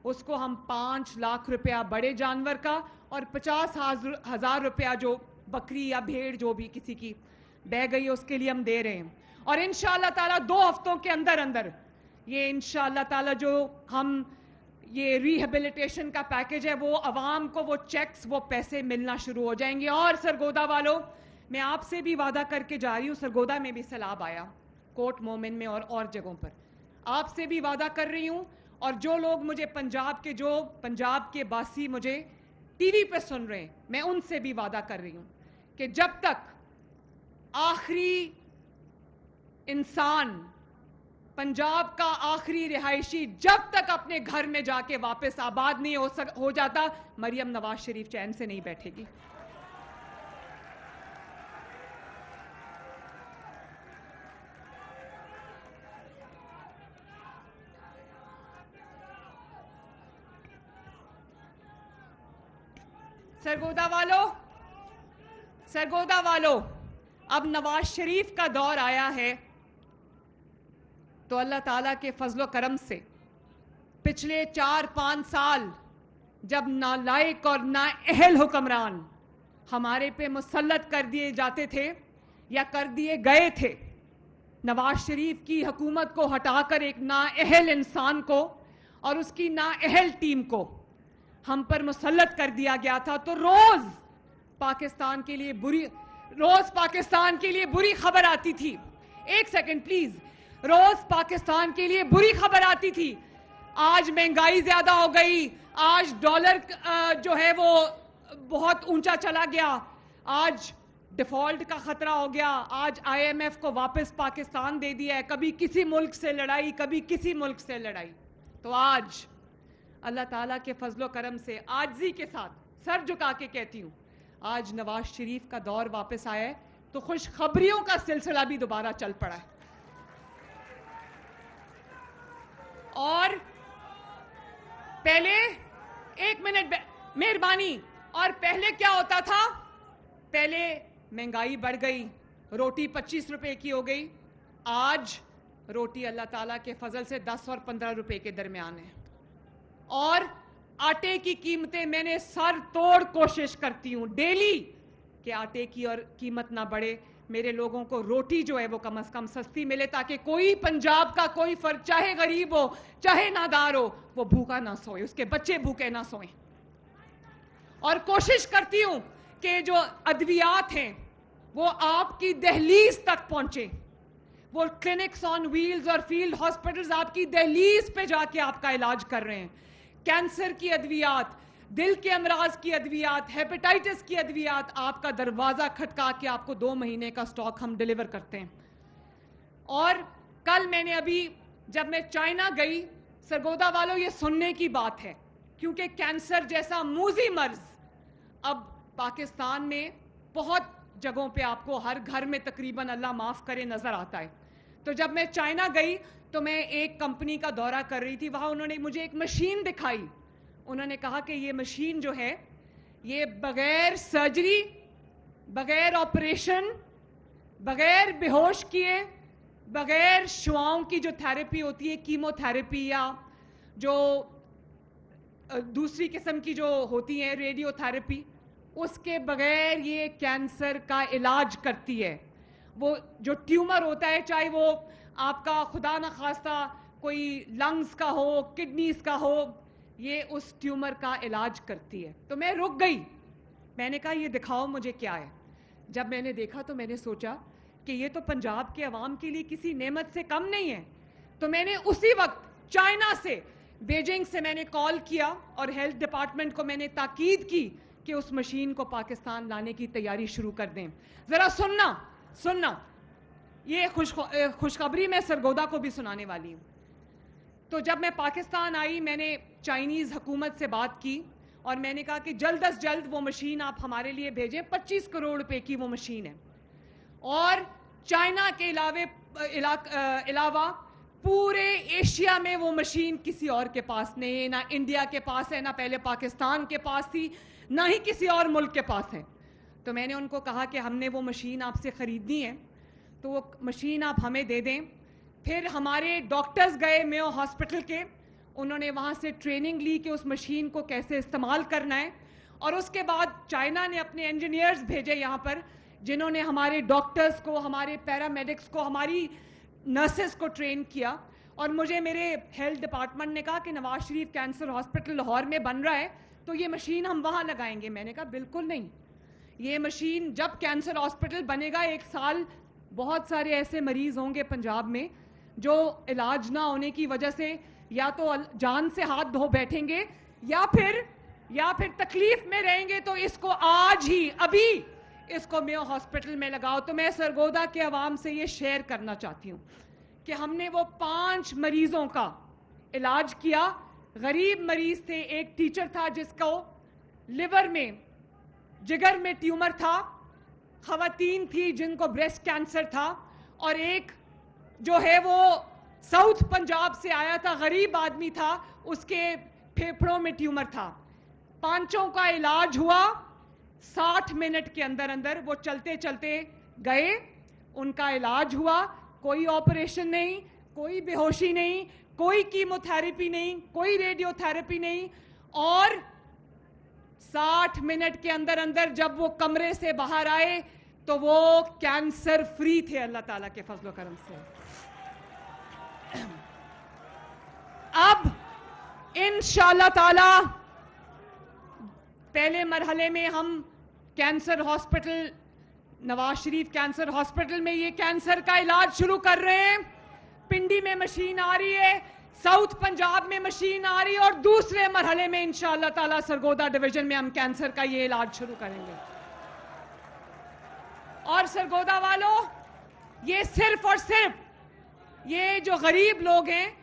اس کو ہم 5 لاکھ روپیہ بڑے جانور کا اور 50,000 روپیہ جو بکری یا بھیڑ جو بھی کسی کی بہہ گئی ہے اس کے لیے ہم دے رہے ہیں. اور انشاءاللہ تعالیٰ 2 ہفتوں کے اندر اندر یہ انشاءاللہ تعالیٰ جو ہم یہ ریہیبلیٹیشن کا پیکج ہے وہ عوام کو وہ چیکس وہ پیسے ملنا شروع ہو جائیں گے. اور سرگودا والوں میں آپ سے بھی وعدہ کر کے جا رہی ہوں, سرگودا میں بھی سیلاب آیا, کوٹ مومن میں اور جگہوں پر, آپ سے بھی وعدہ کر رہی ہوں, اور جو لوگ مجھے پنجاب کے باسی مجھے ٹی وی پہ سن رہے ہیں, میں ان سے بھی وعدہ کر رہی ہوں کہ جب تک آخری انسان پنجاب کا آخری رہائشی جب تک اپنے گھر میں جا کے واپس آباد نہیں ہو جاتا, مریم نواز شریف چین سے نہیں بیٹھے گی. سرگودا والو اب نواز شریف کا دور آیا ہے تو اللہ تعالیٰ کے فضل و کرم سے پچھلے 4-5 سال جب نالائق اور نااہل حکمران ہمارے پہ مسلط کر دیے جاتے تھے یا کر دیے گئے تھے, نواز شریف کی حکومت کو ہٹا کر ایک نااہل انسان کو اور اس کی نااہل ٹیم کو ہم پر مسلط کر دیا گیا تھا, تو روز پاکستان کے لیے بری خبر آتی تھی. ایک سیکنڈ پلیز, روز پاکستان کے لیے بری خبر آتی تھی. آج مہنگائی زیادہ ہو گئی, آج ڈالر جو ہے وہ بہت اونچا چلا گیا, آج ڈیفالٹ کا خطرہ ہو گیا, آج IMF کو واپس پاکستان دے دیا ہے, کبھی کسی ملک سے لڑائی, کبھی کسی ملک سے لڑائی. تو آج اللہ تعالیٰ کے فضل و کرم سے عاجزی کے ساتھ سر جھکا کے کہتی ہوں, آج نواز شریف کا دور واپس آیا ہے تو خوشخبریوں کا سلسلہ بھی دوبارہ چل پڑا ہے. اور پہلے 1 منٹ مہربانی, اور پہلے کیا ہوتا تھا, پہلے مہنگائی بڑھ گئی, روٹی 25 روپے کی ہو گئی, آج روٹی اللہ تعالیٰ کے فضل سے 10 اور 15 روپے کے درمیان ہے. اور آٹے کی قیمتیں میں نے سر توڑ کوشش کرتی ہوں ڈیلی کہ آٹے کی اور قیمت نہ بڑھے, میرے لوگوں کو روٹی جو ہے وہ کم از کم سستی ملے, تاکہ کوئی پنجاب کا کوئی فرد چاہے غریب ہو چاہے نادار ہو وہ بھوکا نہ سوئے, اس کے بچے بھوکے نہ سوئیں. اور کوشش کرتی ہوں کہ جو ادویات ہیں وہ آپ کی دہلیز تک پہنچے, وہ کلینکس آن ویلز اور فیلڈ ہاسپٹلز آپ کی دہلیز پہ جا کے آپ کا علاج کر رہے ہیں. کینسر کی ادویات, دل کے امراض کی ادویات, ہیپیٹائٹس کی ادویات آپ کا دروازہ کھٹکا کے آپ کو 2 مہینے کا سٹاک ہم ڈیلیور کرتے ہیں. اور کل میں نے ابھی جب میں چائنا گئی, سرگودا والوں یہ سننے کی بات ہے کیونکہ کینسر جیسا موذی مرض اب پاکستان میں بہت جگہوں پہ آپ کو ہر گھر میں تقریباً اللہ معاف کرے نظر آتا ہے. تو جب میں چائنا گئی تو میں ایک کمپنی کا دورہ کر رہی تھی, وہاں انہوں نے مجھے ایک مشین دکھائی. انہوں نے کہا کہ یہ مشین جو ہے یہ بغیر سرجری, بغیر آپریشن, بغیر بے ہوش کیے, بغیر شعاؤں کی جو تھیراپی ہوتی ہے, کیمو تھیراپی یا جو دوسری قسم کی جو ہوتی ہے ریڈیو تھیراپی, اس کے بغیر یہ کینسر کا علاج کرتی ہے. وہ جو ٹیومر ہوتا ہے, چاہے وہ آپ کا خدا نخواستہ کوئی لنگز کا ہو, کڈنیز کا ہو, یہ اس ٹیومر کا علاج کرتی ہے. تو میں رک گئی, میں نے کہا یہ دکھاؤ مجھے کیا ہے. جب میں نے دیکھا تو میں نے سوچا کہ یہ تو پنجاب کے عوام کے لیے کسی نعمت سے کم نہیں ہے. تو میں نے اسی وقت چائنا سے, بیجنگ سے میں نے کال کیا اور ہیلتھ ڈپارٹمنٹ کو میں نے تاکید کی کہ اس مشین کو پاکستان لانے کی تیاری شروع کر دیں. ذرا سننا یہ خوشخبری میں سرگودا کو بھی سنانے والی ہوں. تو جب میں پاکستان آئی میں نے چائنیز حکومت سے بات کی اور میں نے کہا کہ جلد از جلد وہ مشین آپ ہمارے لیے بھیجیں. 25 کروڑ روپے کی وہ مشین ہے, اور چائنا کے علاوہ پورے ایشیا میں وہ مشین کسی اور کے پاس نہیں ہے. نہ انڈیا کے پاس ہے, نہ پہلے پاکستان کے پاس تھی, نہ ہی کسی اور ملک کے پاس ہے. تو میں نے ان کو کہا کہ ہم نے وہ مشین آپ سے خریدنی ہے, تو وہ مشین آپ ہمیں دے دیں. پھر ہمارے ڈاکٹرز گئے میو ہاسپٹل کے, انہوں نے وہاں سے ٹریننگ لی کہ اس مشین کو کیسے استعمال کرنا ہے. اور اس کے بعد چائنا نے اپنے انجینئرز بھیجے یہاں پر जिन्होंने हमारे डॉक्टर्स को, हमारे पैरामेडिक्स को, हमारी नर्सेस को ट्रेन किया। और मुझे मेरे हेल्थ डिपार्टमेंट ने कहा कि नवाज शरीफ कैंसर हॉस्पिटल लाहौर में बन रहा है तो ये मशीन हम वहाँ लगाएंगे। मैंने कहा बिल्कुल नहीं, ये मशीन जब कैंसर हॉस्पिटल बनेगा, एक साल बहुत सारे ऐसे मरीज़ होंगे पंजाब में जो इलाज ना होने की वजह से या तो जान से हाथ धो बैठेंगे या फिर तकलीफ में रहेंगे। तो इसको आज ही अभी इसको मेयो हॉस्पिटल में लगाओ। तो मैं सरगोदा के अवाम से ये शेयर करना चाहती हूँ कि हमने वो 5 मरीजों का इलाज किया। गरीब मरीज थे, एक टीचर था जिसको लिवर में, जिगर में ट्यूमर था, खवातीन थी जिनको ब्रेस्ट कैंसर था, और एक जो है वो साउथ पंजाब से आया था, गरीब आदमी था, उसके फेफड़ों में ट्यूमर था। 5 का इलाज हुआ 60 मिनट के अंदर अंदर। वो चलते चलते गए, उनका इलाज हुआ, कोई ऑपरेशन नहीं, कोई बेहोशी नहीं, कोई कीमोथेरेपी नहीं, कोई रेडियोथेरेपी नहीं, और 60 मिनट के अंदर अंदर जब वो कमरे से बाहर आए तो वो कैंसर फ्री थे अल्लाह ताला के फजलो करम से। अब इंशाअल्लाह ताला पहले मरहले में हम cancer hospital, Nawaz Sharif cancer hospital में ये कैंसर का इलाज शुरू कर रहे हैं। पिंडी में मशीन आ रही है, साउथ पंजाब में मशीन आ रही है, और दूसरे मरहले में इंशाअल्लाह ताला सरगोदा डिवीजन में हम कैंसर का ये इलाज शुरू करेंगे। और सरगोदा वालों, ये सिर्फ और सिर्फ ये जो गरीब लोग हैं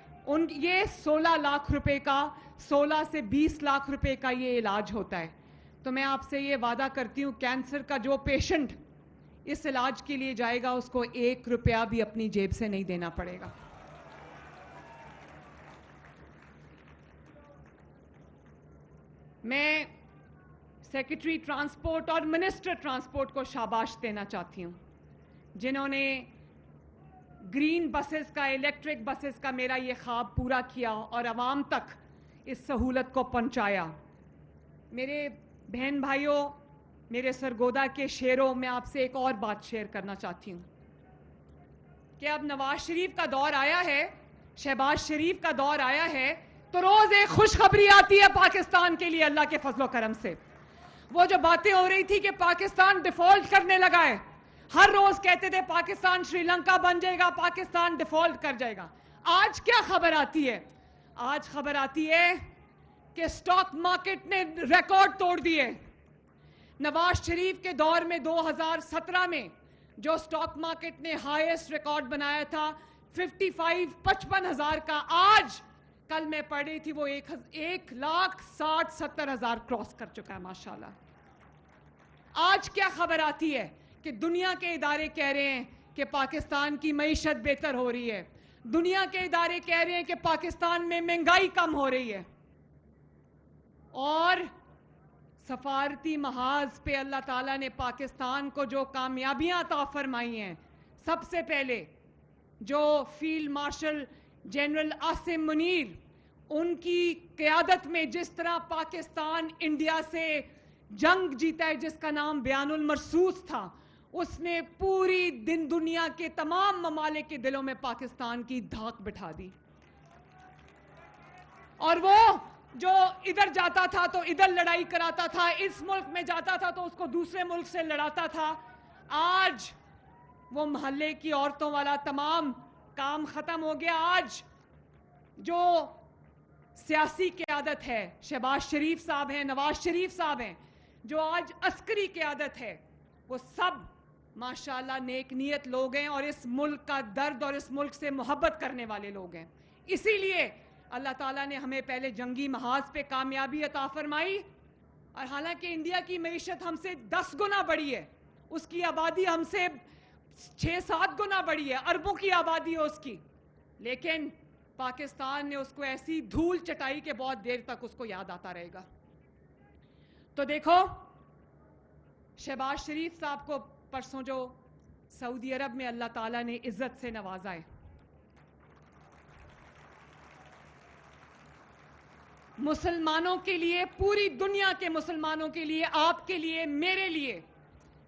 ये 16 लाख रुपए का, 16 से 20 लाख रुपए का ये इलाज होता है। तो मैं आपसे ये वादा करती हूँ, कैंसर का जो पेशेंट इस इलाज के लिए जाएगा उसको 1 रुपया भी अपनी जेब से नहीं देना पड़ेगा। मैं सेक्रेटरी ट्रांसपोर्ट और मिनिस्टर ट्रांसपोर्ट को शाबाश देना चाहती हूँ जिन्होंने ग्रीन बसेस का, इलेक्ट्रिक बसेस का मेरा ये ख्वाब पूरा किया और आवाम तक इस सहूलत को पहुंचाया। मेरे बहन भाइयों, मेरे सरगोदा के शेरों, मैं आपसे एक और बात शेयर करना चाहती हूँ कि अब नवाज शरीफ का दौर आया है, शहबाज शरीफ का दौर आया है, तो रोज एक खुशखबरी आती है पाकिस्तान के लिए अल्लाह के फजलो करम से। वो जो बातें हो रही थी कि पाकिस्तान डिफॉल्ट करने लगा है, हर रोज कहते थे पाकिस्तान श्रीलंका बन जाएगा, पाकिस्तान डिफॉल्ट कर जाएगा। आज क्या खबर आती है? आज खबर आती है कि स्टॉक मार्केट ने रिकॉर्ड तोड़ दिए। नवाज शरीफ के दौर में 2017 में जो स्टॉक मार्केट ने हाईएस्ट रिकॉर्ड बनाया था 55 हजार का, आज कल मैं पढ़ रही थी वो 1,60,70,000 क्रॉस कर चुका है माशाल्लाह। आज क्या खबर आती है कि दुनिया के इदारे कह रहे हैं कि पाकिस्तान की मईशत बेहतर हो रही है, दुनिया के इदारे कह रहे हैं कि पाकिस्तान में महंगाई कम हो रही है, और सफारती महाज पे अल्लाह ताला ने पाकिस्तान को जो कामयाबियां अता फरमाई हैं, सबसे पहले जो field marshal general Asim Munir, उनकी क़यादत में जिस तरह पाकिस्तान इंडिया से जंग जीता है जिसका नाम बयानुल मरसूस था, उसने पूरी दुनिया के तमाम ममालिक के दिलों में पाकिस्तान की धाक बिठा दी। और वो जो इधर जाता था तो इधर लड़ाई कराता था, इस मुल्क में जाता था तो उसको दूसरे मुल्क से लड़ाता था। आज वो मोहल्ले की औरतों वाला तमाम काम खत्म हो गया। आज जो सियासी क़यादत है, शहबाज शरीफ साहब हैं, नवाज शरीफ साहब हैं, जो आज अस्करी क़यादत है, वो सब माशाल्लाह नेक नियत लोग हैं और इस मुल्क का दर्द और इस मुल्क से मोहब्बत करने वाले लोग हैं। इसीलिए अल्लाह ताला ने हमें पहले जंगी महाज पे कामयाबी अता फरमाई, और हालांकि इंडिया की मईशत हमसे 10 गुना बड़ी है, उसकी आबादी हमसे 6-7 गुना बड़ी है, अरबों की आबादी है उसकी, लेकिन पाकिस्तान ने उसको ऐसी धूल चटाई के बहुत देर तक उसको याद आता रहेगा। तो देखो, शहबाज शरीफ साहब को परसों जो सऊदी अरब में अल्लाह ताला ने इज्जत से नवाजा है, मुसलमानों के लिए, पूरी दुनिया के मुसलमानों के लिए, आपके लिए, मेरे लिए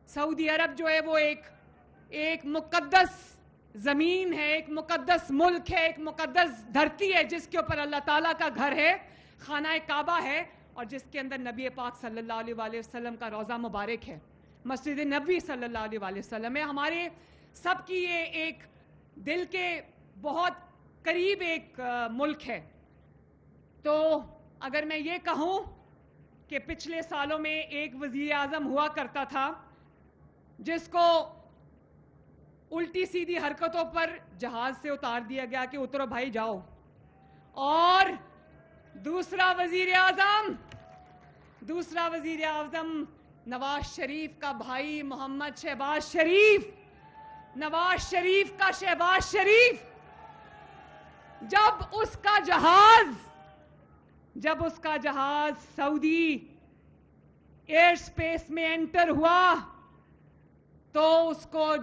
सऊदी अरब जो है वो एक मुकद्दस ज़मीन है, एक मुकद्दस मुल्क है, एक मुकद्दस धरती है जिसके ऊपर अल्लाह ताला का घर है, खाना काबा है, और जिसके अंदर नबी पाक सल्लल्लाहु अलैहि वसल्लम का रोज़ा मुबारक है, मस्जिद नबी सल्लल्लाहु अलैहि वसल्लम है। हमारे सब की ये एक दिल के बहुत करीब एक मुल्क है। तो अगर मैं ये कहूँ कि पिछले सालों में एक वज़ीर आज़म हुआ करता था जिसको उल्टी सीधी हरकतों पर जहाज से उतार दिया गया कि उतरो भाई जाओ, और दूसरा वज़ीर आज़म नवाज शरीफ का भाई मोहम्मद शहबाज शरीफ, नवाज शरीफ का शहबाज शरीफ, जब उसका जहाज सऊदी एयर स्पेस में एंटर हुआ तो उसको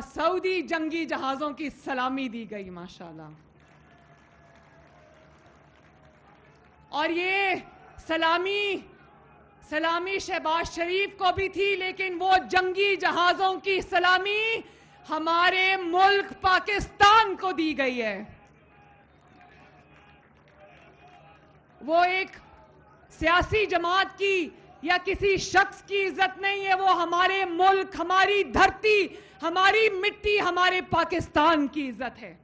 सऊदी जंगी जहाजों की सलामी दी गई माशाल्लाह। और ये सलामी शहबाज शरीफ को भी थी, लेकिन वो जंगी जहाजों की सलामी हमारे मुल्क पाकिस्तान को दी गई है। वो एक सियासी जमात की या किसी शख्स की इज्जत नहीं है, वो हमारे मुल्क, हमारी धरती, हमारी मिट्टी, हमारे पाकिस्तान की इज्जत है।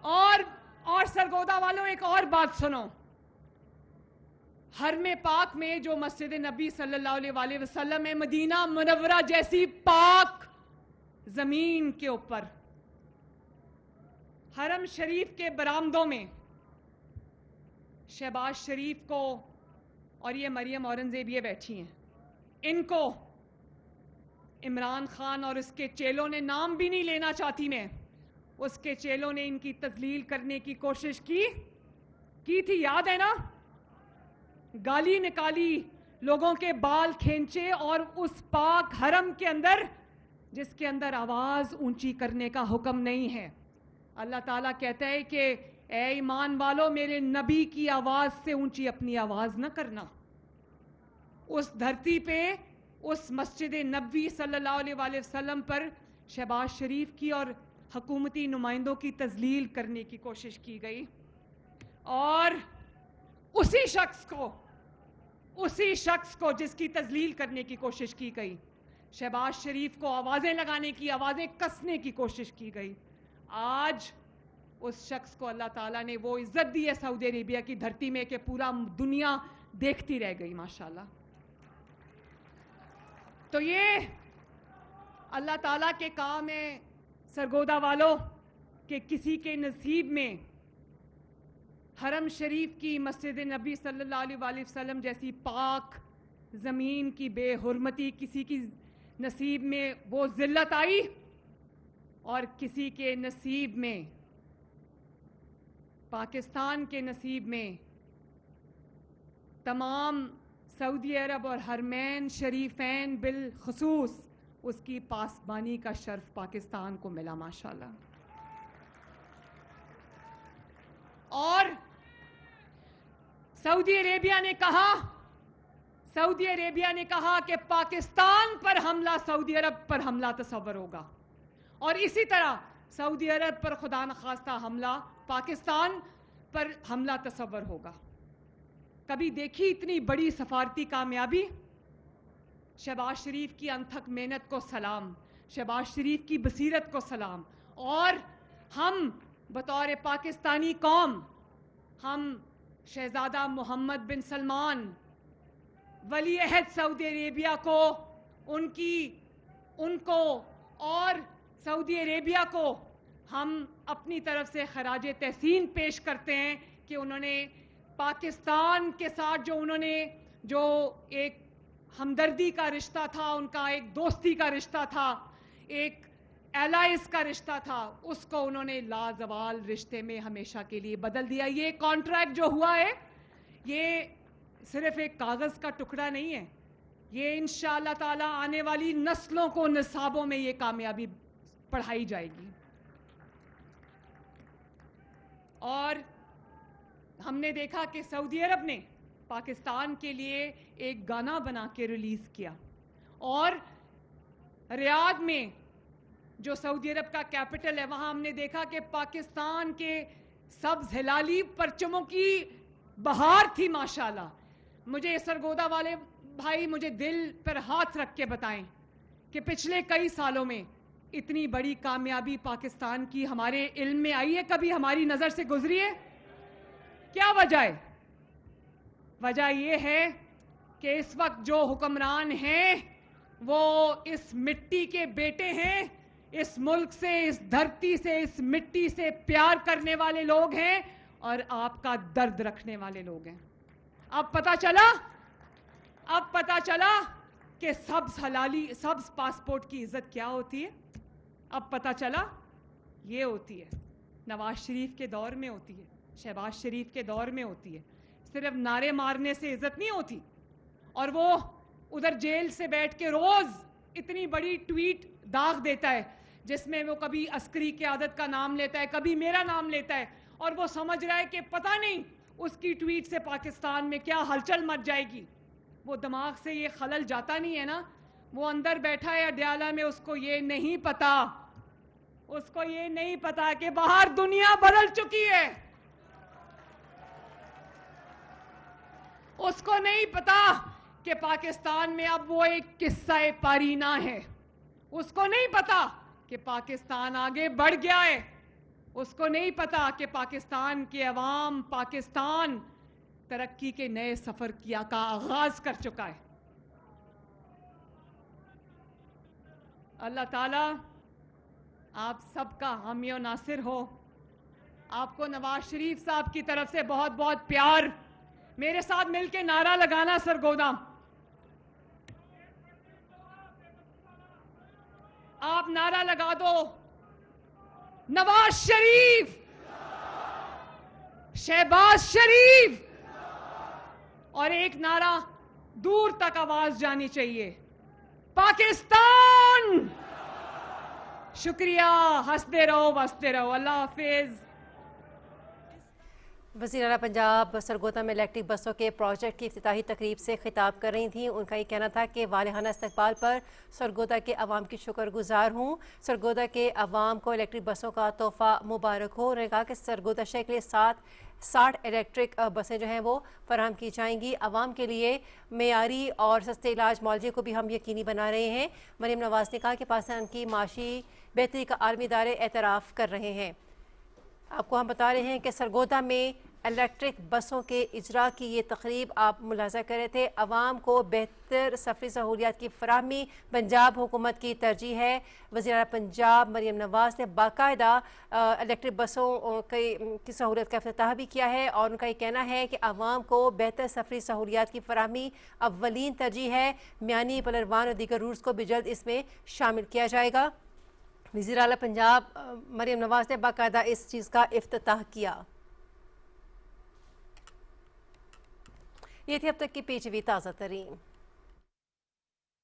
और सरगोदा वालों, एक और बात सुनो, हरम पाक में जो मस्जिद नबी सल्लल्लाहु अलैहि वसल्लम है, मदीना मुनव्वरा जैसी पाक जमीन के ऊपर, हरम शरीफ के बरामदों में शहबाज शरीफ को, और ये मरियम औरंगजेब ये बैठी हैं, इनको इमरान खान और उसके चेलों ने, नाम भी नहीं लेना चाहती मैं, उसके चेलों ने इनकी तजलील करने की कोशिश की थी, याद है ना? गाली निकाली, लोगों के बाल खींचे, और उस पाक हरम के अंदर जिसके अंदर आवाज ऊंची करने का हुक्म नहीं है। अल्लाह ताला कहता है कि ए ईमान वालों, मेरे नबी की आवाज से ऊंची अपनी आवाज ना करना। उस धरती पे, उस मस्जिद नबी सल्लल्लाहु अलैहि वसल्लम पर शहबाज शरीफ की और हुकूमती नुमाइंदों की तजलील करने की कोशिश की गई, और उसी शख्स को जिसकी तजलील करने की कोशिश की गई, शहबाज शरीफ को आवाजें लगाने की, आवाजें कसने की कोशिश की गई। आज उस शख्स को अल्लाह ताला ने वो इज्जत दी है सऊदी अरेबिया की धरती में कि पूरा दुनिया देखती रह गई माशाल्लाह। तो ये अल्लाह ताला के काम है सरगोदा वालों कि किसी के नसीब में हरम शरीफ की, मस्जिद नबी सल्लल्लाहु अलैहि वसल्लम जैसी पाक ज़मीन की बेहुरमती, किसी की नसीब में वो ज़िल्लत आई, और किसी के नसीब में, पाकिस्तान के नसीब में, तमाम सऊदी अरब और हरमैन शरीफैन बिल खुसूस उसकी पासबानी का शर्फ पाकिस्तान को मिला माशाल्लाह। और सऊदी अरेबिया ने कहा कि पाकिस्तान पर हमला सऊदी अरब पर हमला तस्वर होगा, और इसी तरह सऊदी अरब पर खुदा न खास्ता हमला पाकिस्तान पर हमला तस्वर होगा। कभी देखी इतनी बड़ी सफारती कामयाबी? शहबाज शरीफ की अनथक मेहनत को सलाम, शहबाज शरीफ की बसीरत को सलाम। और हम बतौर पाकिस्तानी कौम, हम शहजादा मोहम्मद बिन सलमान वली अहद सऊदी अरेबिया को, उनको और सऊदी अरेबिया को हम अपनी तरफ से खराज तहसीन पेश करते हैं कि उन्होंने पाकिस्तान के साथ जो एक हमदर्दी का रिश्ता था, उनका एक दोस्ती का रिश्ता था, एक एलाइज का रिश्ता था, उसको उन्होंने लाजवाल रिश्ते में हमेशा के लिए बदल दिया। ये कॉन्ट्रैक्ट जो हुआ है, ये सिर्फ एक कागज़ का टुकड़ा नहीं है, ये इंशाअल्लाह ताला आने वाली नस्लों को निसाबों में ये कामयाबी पढ़ाई जाएगी। और हमने देखा कि सऊदी अरब ने पाकिस्तान के लिए एक गाना बना के रिलीज़ किया, और रियाद में जो सऊदी अरब का कैपिटल है, वहाँ हमने देखा कि पाकिस्तान के सब्ज हिलाली परचमों की बहार थी माशाल्लाह। मुझे सरगोदा वाले भाई मुझे दिल पर हाथ रख के बताएं कि पिछले कई सालों में इतनी बड़ी कामयाबी पाकिस्तान की हमारे इल्म में आई है, कभी हमारी नज़र से गुजरी है? क्या वजह है? वजह ये है कि इस वक्त जो हुक्मरान हैं वो इस मिट्टी के बेटे हैं, इस मुल्क से, इस धरती से, इस मिट्टी से प्यार करने वाले लोग हैं और आपका दर्द रखने वाले लोग हैं। अब पता चला कि सब्ज पासपोर्ट की इज्जत क्या होती है। अब पता चला ये होती है, नवाज शरीफ के दौर में होती है, शहबाज शरीफ के दौर में होती है। सिर्फ नारे मारने से इज्जत नहीं होती। और वो उधर जेल से बैठ के रोज इतनी बड़ी ट्वीट दाग देता है जिसमें वो कभी अस्करी क़यादत का नाम लेता है, कभी मेरा नाम लेता है, और वो समझ रहा है कि पता नहीं उसकी ट्वीट से पाकिस्तान में क्या हलचल मच जाएगी। वो दिमाग से ये खलल जाता नहीं है ना। वो अंदर बैठा है अडयाला में, उसको ये नहीं पता कि बाहर दुनिया बदल चुकी है। उसको नहीं पता कि पाकिस्तान में अब वो एक किस्सा पारीना है। उसको नहीं पता कि पाकिस्तान आगे बढ़ गया है। उसको नहीं पता कि पाकिस्तान के अवाम, पाकिस्तान तरक्की के नए सफर का आगाज कर चुका है। अल्लाह ताला आप सबका हामी और नासिर हो। आपको नवाज शरीफ साहब की तरफ से बहुत बहुत प्यार। मेरे साथ मिलके नारा लगाना सरगोदा। आप नारा लगा दो, नवाज शरीफ, शहबाज शरीफ, और एक नारा दूर तक आवाज जानी चाहिए, पाकिस्तान। शुक्रिया, हंसते रहो बसते रहो। अल्लाह हाफिज। वज़ीर आला पंजाब सरगोदा में इलेक्ट्रिक बसों के प्रोजेक्ट की इफ्तिताही तकरीब से खिताब कर रही थीं। उनका ये कहना था कि वालिहाना इस्तकबाल पर सरगोदा के अवाम की शुक्रगुजार हूँ। सरगोदा के अवाम को इलेक्ट्रिक बसों का तोहफ़ा मुबारक हो। उन्होंने कहा कि सरगोदा शहर के लिए 60 इलेक्ट्रिक बसें जो हैं वो फराहम की जाएंगी। अवाम के लिए मेयारी और सस्ते इलाज मुआवजे को भी हम यकीनी बना रहे हैं। मरीम नवाज़ ने कहा कि पाकिस्तान की माशी बेहतरी का आलमी इदारे एतराफ़ कर रहे हैं। आपको हम बता रहे हैं कि सरगोदा में इलेक्ट्रिक बसों के इजरा की ये तकरीब आप मुलाजा कर रहे थे। अवाम को बेहतर सफरी सहूलियात की फराहमी पंजाब हुकूमत की तरजीह है। वज़ीर आला पंजाब मरीम नवाज़ ने बाकायदा इलेक्ट्रिक बसों की सहूलियत का इफ्तिताह भी किया है और उनका ये कहना है कि अवाम को बेहतर सफरी सहूलियात की फराहमी अव्वलीन तरजीह है। म्यानी, पलरवान और दीगर रूट्स को भी जल्द इसमें शामिल किया जाएगा। वज़ीर आला पंजाब मरीम नवाज़ ने बाकायदा इस चीज़ का इफ्तिताह किया। ये थी अब तक की PTV ताज़ा तरीन।